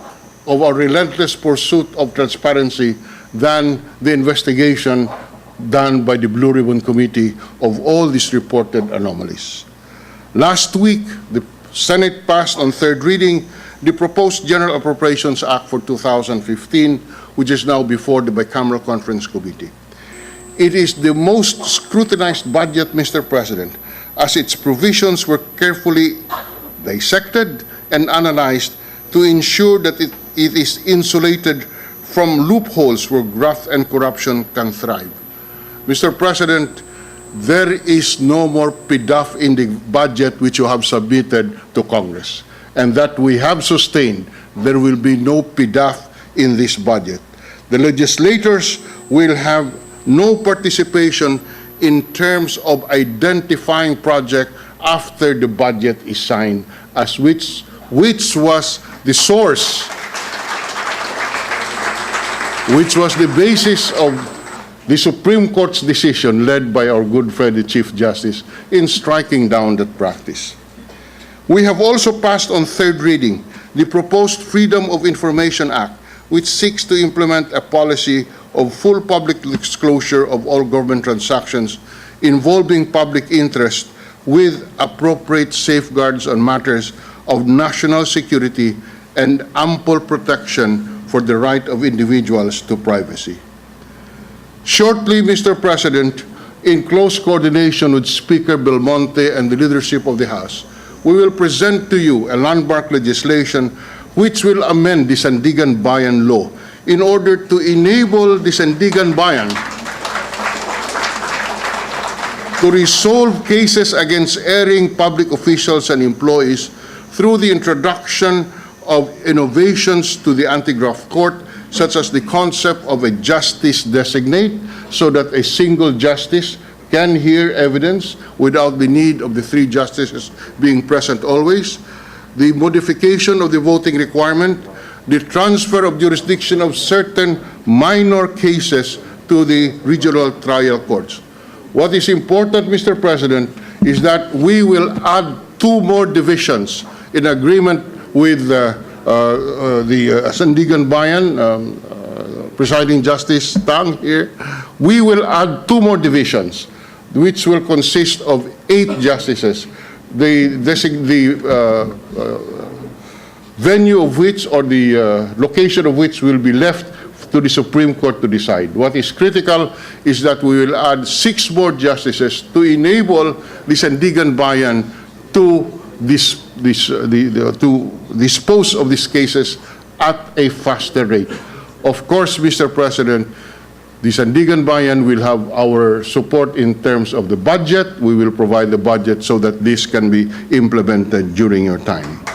of our relentless pursuit of transparency than the investigation done by the Blue Ribbon Committee of all these reported anomalies. Last week, the Senate passed on third reading the proposed General Appropriations Act for 2015, which is now before the Bicameral Conference Committee. It is the most scrutinized budget, Mr. President, as its provisions were carefully dissected and analyzed to ensure that it is insulated from loopholes where graft and corruption can thrive. Mr. President, there is no more PDAF in the budget which you have submitted to Congress, and that we have sustained. There will be no PDAF in this budget. The legislators will have no participation in terms of identifying projects after the budget is signed, as which was the source, which was the basis of the Supreme Court's decision led by our good friend, the Chief Justice, in striking down that practice. We have also passed on third reading the proposed Freedom of Information Act, which seeks to implement a policy of full public disclosure of all government transactions involving public interest with appropriate safeguards on matters of national security and ample protection for the right of individuals to privacy. Shortly, Mr. President, in close coordination with Speaker Belmonte and the leadership of the House, we will present to you a landmark legislation which will amend the Sandigan Bayan Law in order to enable the Sandigan Bayan to resolve cases against erring public officials and employees through the introduction of innovations to the anti-graft court, such as the concept of a justice designate, so that a single justice can hear evidence without the need of the three justices being present always, the modification of the voting requirement, the transfer of jurisdiction of certain minor cases to the regional trial courts. What is important, Mr. President, is that we will add 2 more divisions in agreement with the Sandigan Bayan, Presiding Justice Tang here. We will add 2 more divisions, which will consist of 8 justices, the venue of which, or the location of which, will be left to the Supreme Court to decide. What is critical is that we will add 6 more justices to enable the Sandigan Bayan to dispose of these cases at a faster rate. Of course, Mr. President, the Sandigan Bayan will have our support in terms of the budget. We will provide the budget so that this can be implemented during your time.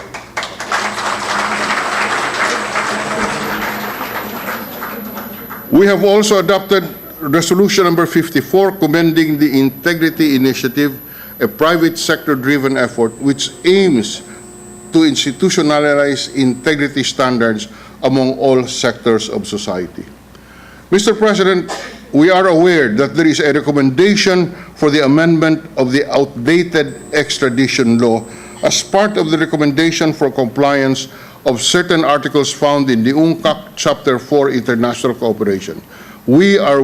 We have also adopted Resolution number 54, commending the Integrity Initiative, a private sector-driven effort which aims to institutionalize integrity standards among all sectors of society. Mr. President, we are aware that there is a recommendation for the amendment of the outdated extradition law as part of the recommendation for compliance of certain articles found in the UNCAC Chapter 4 International Cooperation. We are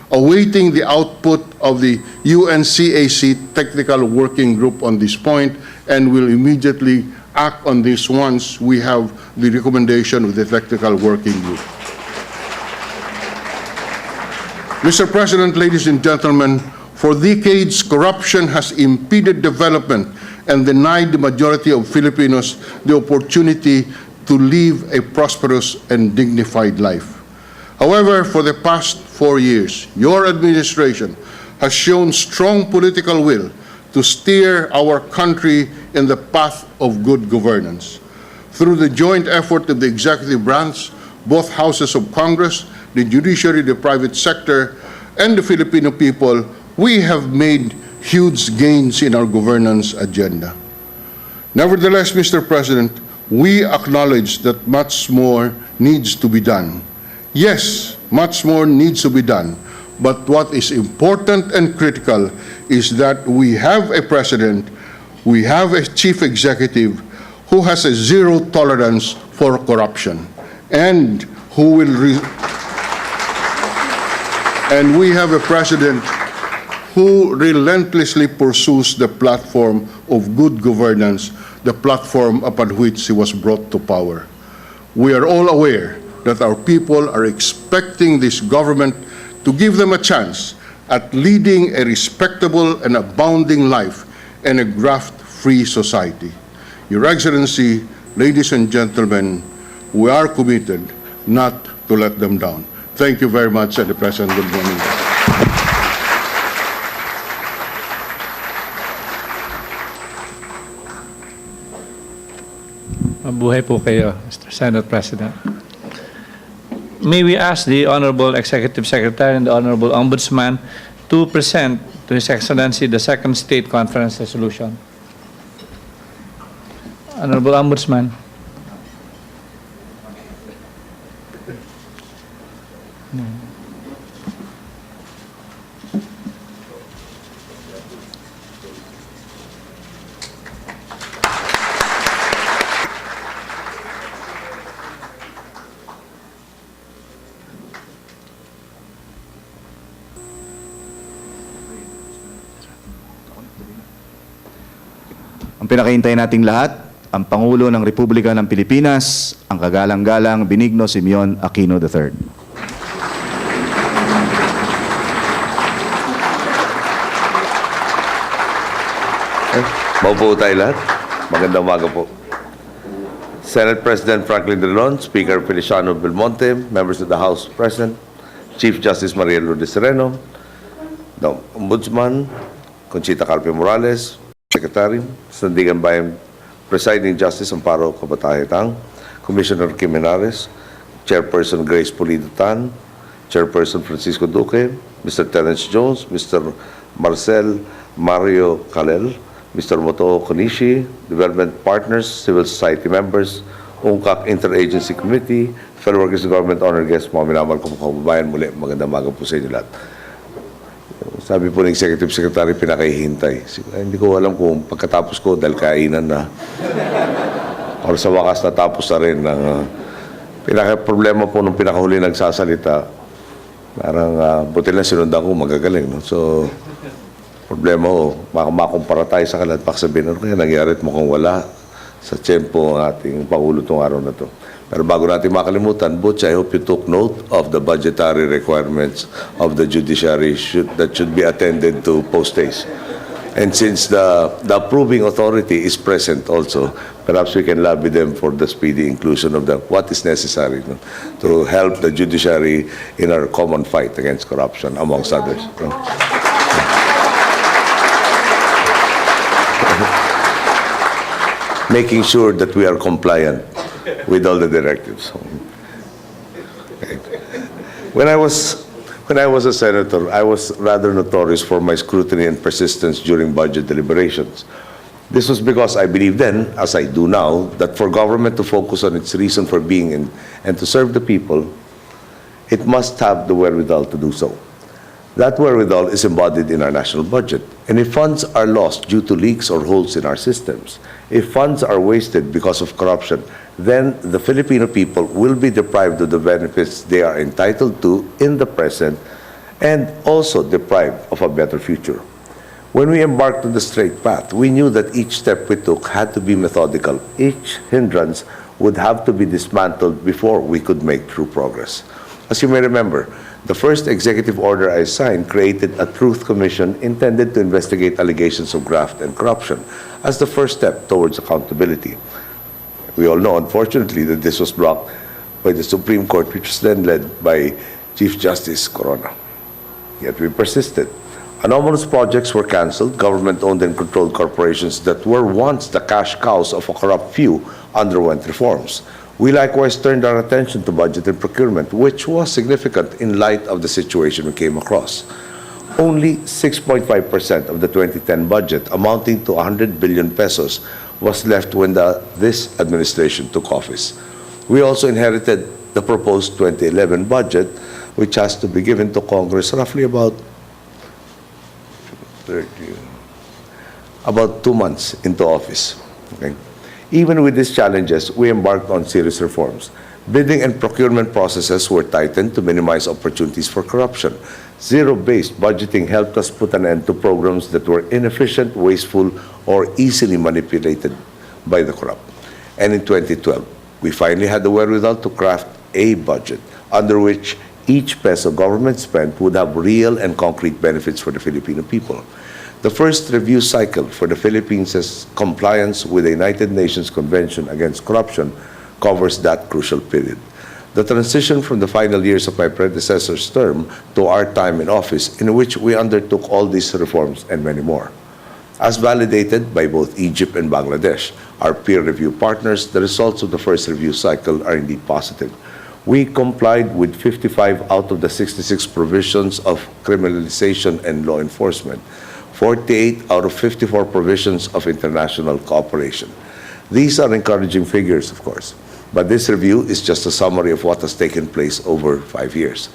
awaiting the output of the UNCAC Technical Working Group on this point and will immediately act on this once we have the recommendation of the Technical Working Group. Mr. President, ladies and gentlemen, for decades, corruption has impeded development and denied the majority of Filipinos the opportunity to live a prosperous and dignified life. However, for the past 4 years, your administration has shown strong political will to steer our country in the path of good governance. Through the joint effort of the executive branch, both houses of Congress, the judiciary, the private sector, and the Filipino people, we have made huge gains in our governance agenda. Nevertheless, Mr. President, we acknowledge that much more needs to be done. Yes, much more needs to be done, but what is important and critical is that we have a president, we have a chief executive who has a zero tolerance for corruption, and and we have a president who relentlessly pursues the platform of good governance, the platform upon which he was brought to power. We are all aware that our people are expecting this government to give them a chance at leading a respectable and abounding life in a graft-free society. Your Excellency, ladies and gentlemen, we are committed not to let them down. Thank you very much, Mr. President. Good morning. Mabuhay po kayo, Mr. Senate President. May we ask the Honorable Executive Secretary and the Honorable Ombudsman to present to His Excellency the second State Conference resolution. Honorable Ombudsman. Ang pinakahintay nating lahat, ang Pangulo ng Republika ng Pilipinas, ang kagalang-galang Benigno Simeon Aquino III. Maupo tayo lahat. Magandang umaga po. Senate President Franklin Drilon, Speaker Feliciano Belmonte, members of the House President, Chief Justice Maria Lourdes Sereno, the Ombudsman, Conchita Calpe Morales, Secretary, Sandigan Bayan Presiding Justice Amparo Kabatayatang, Commissioner Kim Henares, Chairperson Grace Pulido Tan, Chairperson Francisco Duque, Mr. Terence Jones, Mr. Marcel Mario Calel, Mr. Moto Konishi, Development Partners, Civil Society Members, UNCAC Interagency Committee, fellow workers in government, honored guests, mga minamahal ko mga kababayan, muli magandang umaga po sa inyo lahat. Sabi po ng Executive Secretary, pinakahihintay. Hindi ko alam kung pagkatapos ko, dahil kainan na, or sa wakas natapos na rin. Pinaka-problema po nung pinakahuli nagsasalita, parang buti lang sinundan ko, magagaling. No? So, problema ko, makumpara tayo sa kaladpak sabihin, kaya nangyari at mukhang wala sa tiyempo ang ating Pangulo itong araw na to. Pero bago natin makalimutan, Butch, I hope you took note of the budgetary requirements of the judiciary that should be attended to post haste. And since the approving authority is present also, perhaps we can lobby them for the speedy inclusion of what is necessary to help the judiciary in our common fight against corruption, amongst others. Making sure that we are compliant with all the directives. When I was a senator, I was rather notorious for my scrutiny and persistence during budget deliberations. This was because I believed then, as I do now, that for government to focus on its reason for being and to serve the people, it must have the wherewithal to do so. That wherewithal is embodied in our national budget. And if funds are lost due to leaks or holes in our systems, if funds are wasted because of corruption, then the Filipino people will be deprived of the benefits they are entitled to in the present and also deprived of a better future. When we embarked on the straight path, we knew that each step we took had to be methodical. Each hindrance would have to be dismantled before we could make true progress. As you may remember, the first executive order I signed created a truth commission intended to investigate allegations of graft and corruption as the first step towards accountability. We all know, unfortunately, that this was blocked by the Supreme Court, which was then led by Chief Justice Corona. Yet we persisted. Anomalous projects were canceled. Government-owned and controlled corporations that were once the cash cows of a corrupt few underwent reforms. We likewise turned our attention to budget and procurement, which was significant in light of the situation we came across. Only 6.5% of the 2010 budget, amounting to 100 billion pesos, was left when this administration took office. We also inherited the proposed 2011 budget, which has to be given to Congress roughly about 2 months into office. Okay? Even with these challenges, we embarked on serious reforms. Bidding and procurement processes were tightened to minimize opportunities for corruption. Zero-based budgeting helped us put an end to programs that were inefficient, wasteful, or easily manipulated by the corrupt. And in 2012, we finally had the wherewithal to craft a budget under which each peso government spent would have real and concrete benefits for the Filipino people. The first review cycle for the Philippines' compliance with the United Nations Convention Against Corruption covers that crucial period. The transition from the final years of my predecessor's term to our time in office, in which we undertook all these reforms and many more. As validated by both Egypt and Bangladesh, our peer review partners, the results of the first review cycle are indeed positive. We complied with 55 out of the 66 provisions of criminalization and law enforcement, 48 out of 54 provisions of international cooperation. These are encouraging figures, of course, but this review is just a summary of what has taken place over 5 years.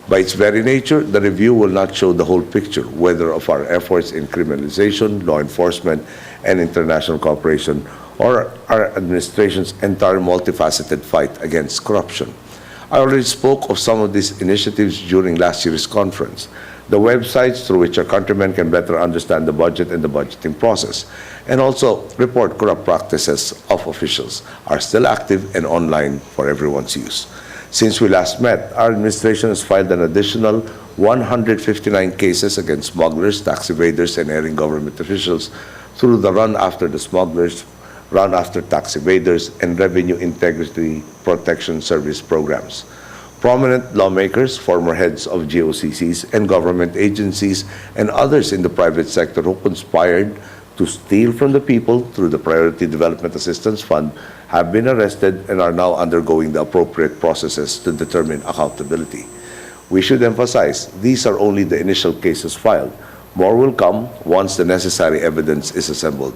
By its very nature, the review will not show the whole picture, whether of our efforts in criminalization, law enforcement, and international cooperation, or our administration's entire multifaceted fight against corruption. I already spoke of some of these initiatives during last year's conference. The websites through which our countrymen can better understand the budget and the budgeting process, and also report corrupt practices of officials, are still active and online for everyone's use. Since we last met, our administration has filed an additional 159 cases against smugglers, tax evaders, and erring government officials through the Run After the Smugglers, Run After Tax Evaders, and Revenue Integrity Protection Service programs. Prominent lawmakers, former heads of GOCCs and government agencies, and others in the private sector who conspired to steal from the people through the Priority Development Assistance Fund have been arrested and are now undergoing the appropriate processes to determine accountability. We should emphasize these are only the initial cases filed. More will come once the necessary evidence is assembled.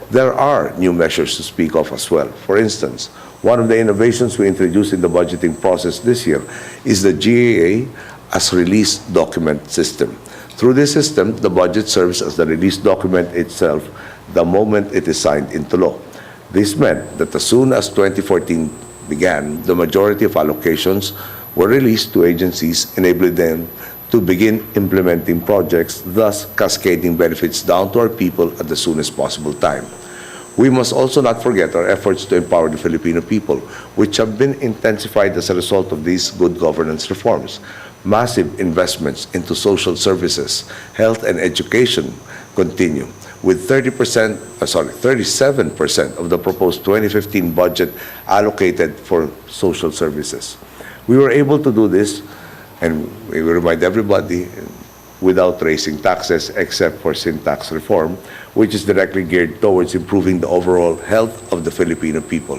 There are new measures to speak of as well. For instance, one of the innovations we introduced in the budgeting process this year is the GAA as release document system. Through this system, the budget serves as the release document itself the moment it is signed into law. This meant that as soon as 2014 began, the majority of allocations were released to agencies, enabling them to begin implementing projects, thus cascading benefits down to our people at the soonest possible time. We must also not forget our efforts to empower the Filipino people, which have been intensified as a result of these good governance reforms. Massive investments into social services, health and education continue, with 37% of the proposed 2015 budget allocated for social services. We were able to do this, and we remind everybody, without raising taxes except for sin tax reform, which is directly geared towards improving the overall health of the Filipino people.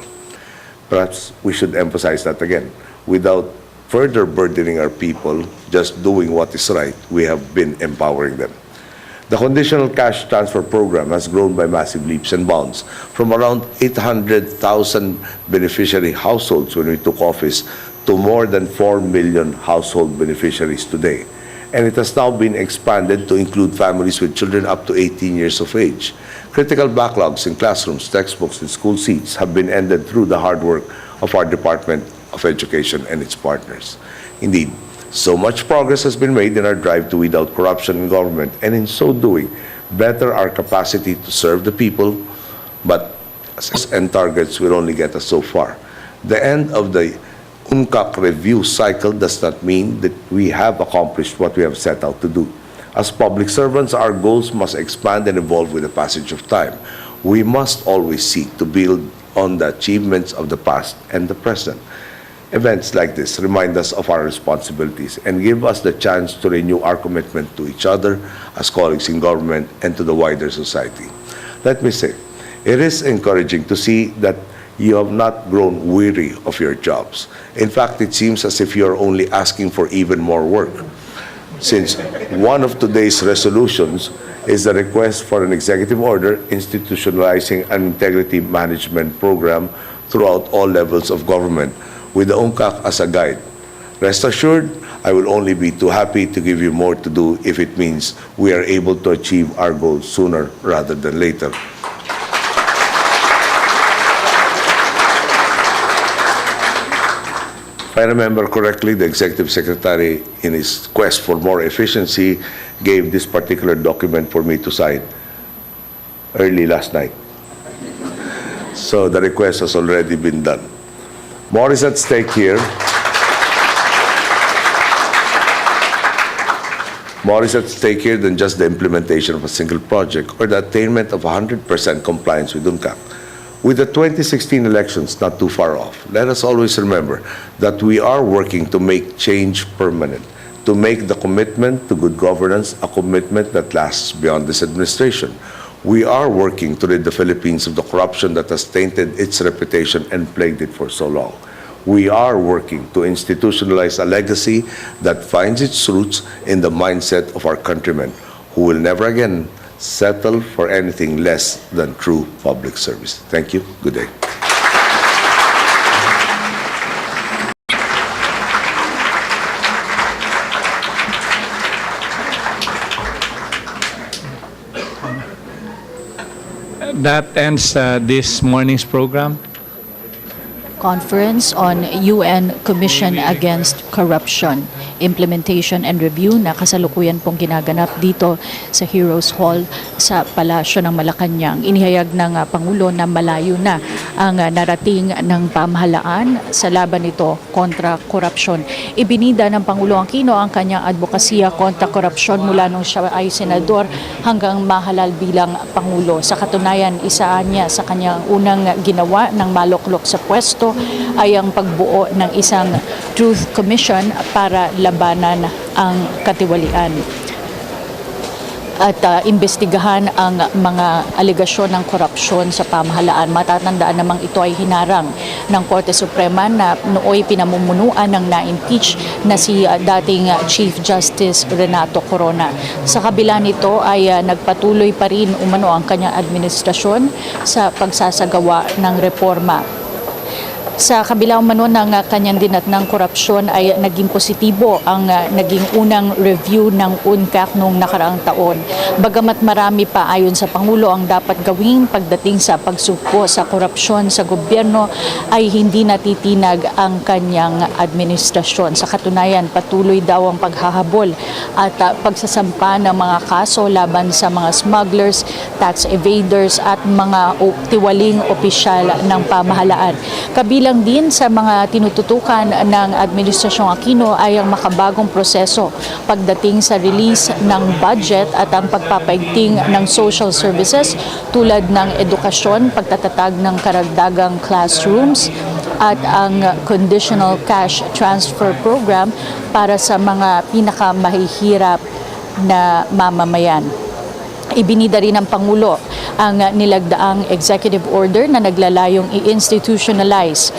Perhaps we should emphasize that again. Without further burdening our people, just doing what is right, we have been empowering them. The conditional cash transfer program has grown by massive leaps and bounds, from around 800,000 beneficiary households when we took office to more than 4 million household beneficiaries today. And it has now been expanded to include families with children up to 18 years of age. Critical backlogs in classrooms, textbooks, and school seats have been ended through the hard work of our Department of Education and its partners. Indeed, so much progress has been made in our drive to weed out corruption in government, and in so doing, better our capacity to serve the people, but and targets will only get us so far. The end of the UNCAC review cycle does not mean that we have accomplished what we have set out to do. As public servants, our goals must expand and evolve with the passage of time. We must always seek to build on the achievements of the past and the present. Events like this remind us of our responsibilities and give us the chance to renew our commitment to each other as colleagues in government and to the wider society. Let me say, it is encouraging to see that you have not grown weary of your jobs. In fact, it seems as if you are only asking for even more work, since one of today's resolutions is the request for an executive order institutionalizing an integrity management program throughout all levels of government, with the UNCAC as a guide. Rest assured, I will only be too happy to give you more to do if it means we are able to achieve our goals sooner rather than later. If I remember correctly, the Executive Secretary, in his quest for more efficiency, gave this particular document for me to sign early last night. So the request has already been done. More is at stake here. More is at stake here than just the implementation of a single project or the attainment of 100% compliance with UNCAC. With the 2016 elections not too far off, let us always remember that we are working to make change permanent, to make the commitment to good governance a commitment that lasts beyond this administration. We are working to rid the Philippines of the corruption that has tainted its reputation and plagued it for so long. We are working to institutionalize a legacy that finds its roots in the mindset of our countrymen, who will never again settle for anything less than true public service. Thank you. Good day. That ends this morning's program. Conference on UN Commission Against Corruption, Implementation and Review na kasalukuyan pong ginaganap dito sa Heroes Hall sa Palasyo ng Malacanang. Inihayag ng Pangulo na malayo na ang narating ng pamahalaan sa laban nito kontra korupsyon. Ibinida ng Pangulo Aquino ang kanyang advokasya kontra korupsyon mula nung siya ay senador hanggang mahalal bilang Pangulo. Sa katunayan, isa niya sa kanyang unang ginawa ng maluklok sa pwesto ay ang pagbuo ng isang Truth Commission para labanan ang katiwalian at imbestigahan ang mga alegasyon ng korupsyon sa pamahalaan. Matatandaan namang ito ay hinarang ng Korte Suprema na nooy pinamumunuan ng na-impeach na si dating Chief Justice Renato Corona. Sa kabila nito ay nagpatuloy pa rin umano ang kanyang administrasyon sa pagsasagawa ng reforma. Sa kabila umano ng kanyang dinatnang korupsyon ay naging positibo ang naging unang review ng UNCAC noong nakaraang taon. Bagamat marami pa ayon sa Pangulo ang dapat gawin pagdating sa pagsugpo sa korupsyon sa gobyerno, ay hindi natitinag ang kanyang administrasyon. Sa katunayan, patuloy daw ang paghahabol at pagsasampa ng mga kaso laban sa mga smugglers, tax evaders at mga tiwaling opisyal ng pamahalaan. Kabilang Kabilang din sa mga tinututukan ng Administrasyong Aquino ay ang makabagong proseso pagdating sa release ng budget at ang pagpapaigting ng social services tulad ng edukasyon, pagtatatag ng karagdagang classrooms at ang conditional cash transfer program para sa mga pinakamahihirap na mamamayan. Ibinida rin ng Pangulo ang nilagdaang executive order na naglalayong i-institutionalize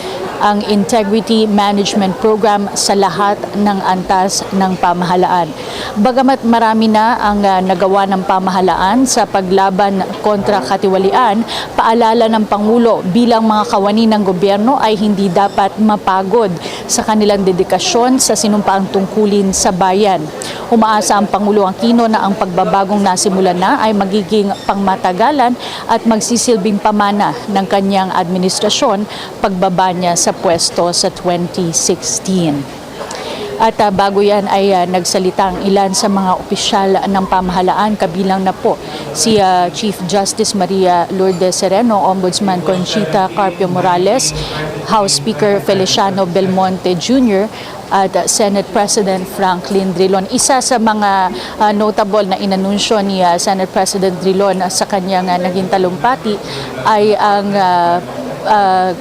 ang Integrity Management Program sa lahat ng antas ng pamahalaan. Bagamat marami na ang nagawa ng pamahalaan sa paglaban kontra katiwalian, paalala ng Pangulo bilang mga kawani ng gobyerno ay hindi dapat mapagod sa kanilang dedikasyon sa sinumpaang tungkulin sa bayan. Umaasa ang Pangulo Aquino na ang pagbabagong nasimulan na ay magiging pangmatagalan at magsisilbing pamana ng kanyang administrasyon pagbaba niya sa pwesto sa 2016. At bago yan ay nagsalita ang ilan sa mga opisyal ng pamahalaan, kabilang na po si Chief Justice Maria Lourdes Sereno, Ombudsman Conchita Carpio Morales, House Speaker Feliciano Belmonte Jr., at Senate President Franklin Drilon. Isa sa mga notable na inanunsyo ni Senate President Drilon sa kanyang naging talumpati ay ang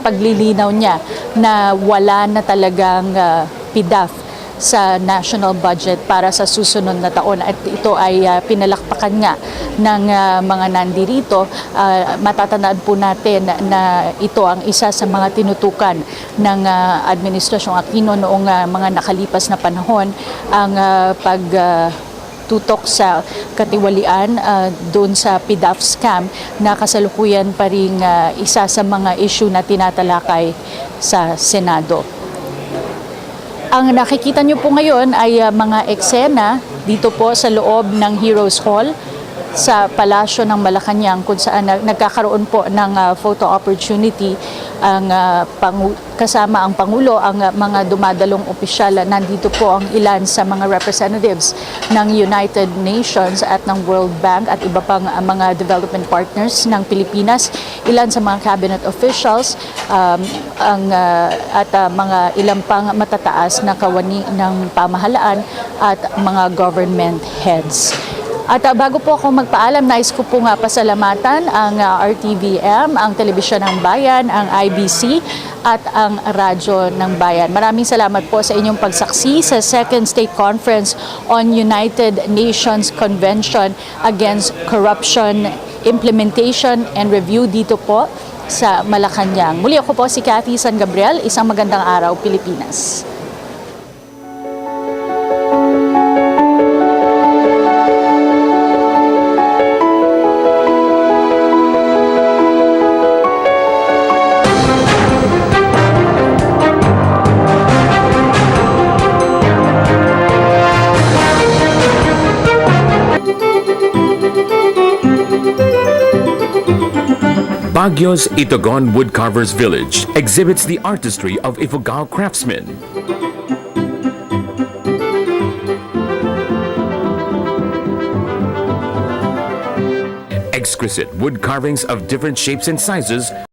paglilinaw niya na wala na talagang PDAF sa national budget para sa susunod na taon at ito ay pinalakpakan nga ng mga nandirito. Matatandaan po natin na ito ang isa sa mga tinutukan ng Administrasyong Aquino noong mga nakalipas na panahon, ang tutok sa katiwalian doon sa PDAF scam na kasalukuyan pa ring isa sa mga issue na tinatalakay sa Senado. Ang nakikita nyo po ngayon ay mga eksena dito po sa loob ng Heroes Hall sa Palasyo ng Malacanang, kung saan nagkakaroon po ng photo opportunity ang kasama ang Pangulo, ang mga dumadalong opisyal. Nandito po ang ilan sa mga representatives ng United Nations at ng World Bank at iba pang mga development partners ng Pilipinas, ilan sa mga cabinet officials at mga ilang pang matataas na kawani ng pamahalaan at mga government heads. At bago po ako magpaalam, nais ko po nga pasalamatan ang RTVM, ang Telebisyon ng Bayan, ang IBC at ang Radyo ng Bayan. Maraming salamat po sa inyong pagsaksi sa Second State Conference on United Nations Convention Against Corruption, Implementation and Review dito po sa Malacanang. Muli ako po si Cathy San Gabriel, isang magandang araw Pilipinas. Baguio's Itogon Woodcarvers Village exhibits the artistry of Ifugao craftsmen. Exquisite wood carvings of different shapes and sizes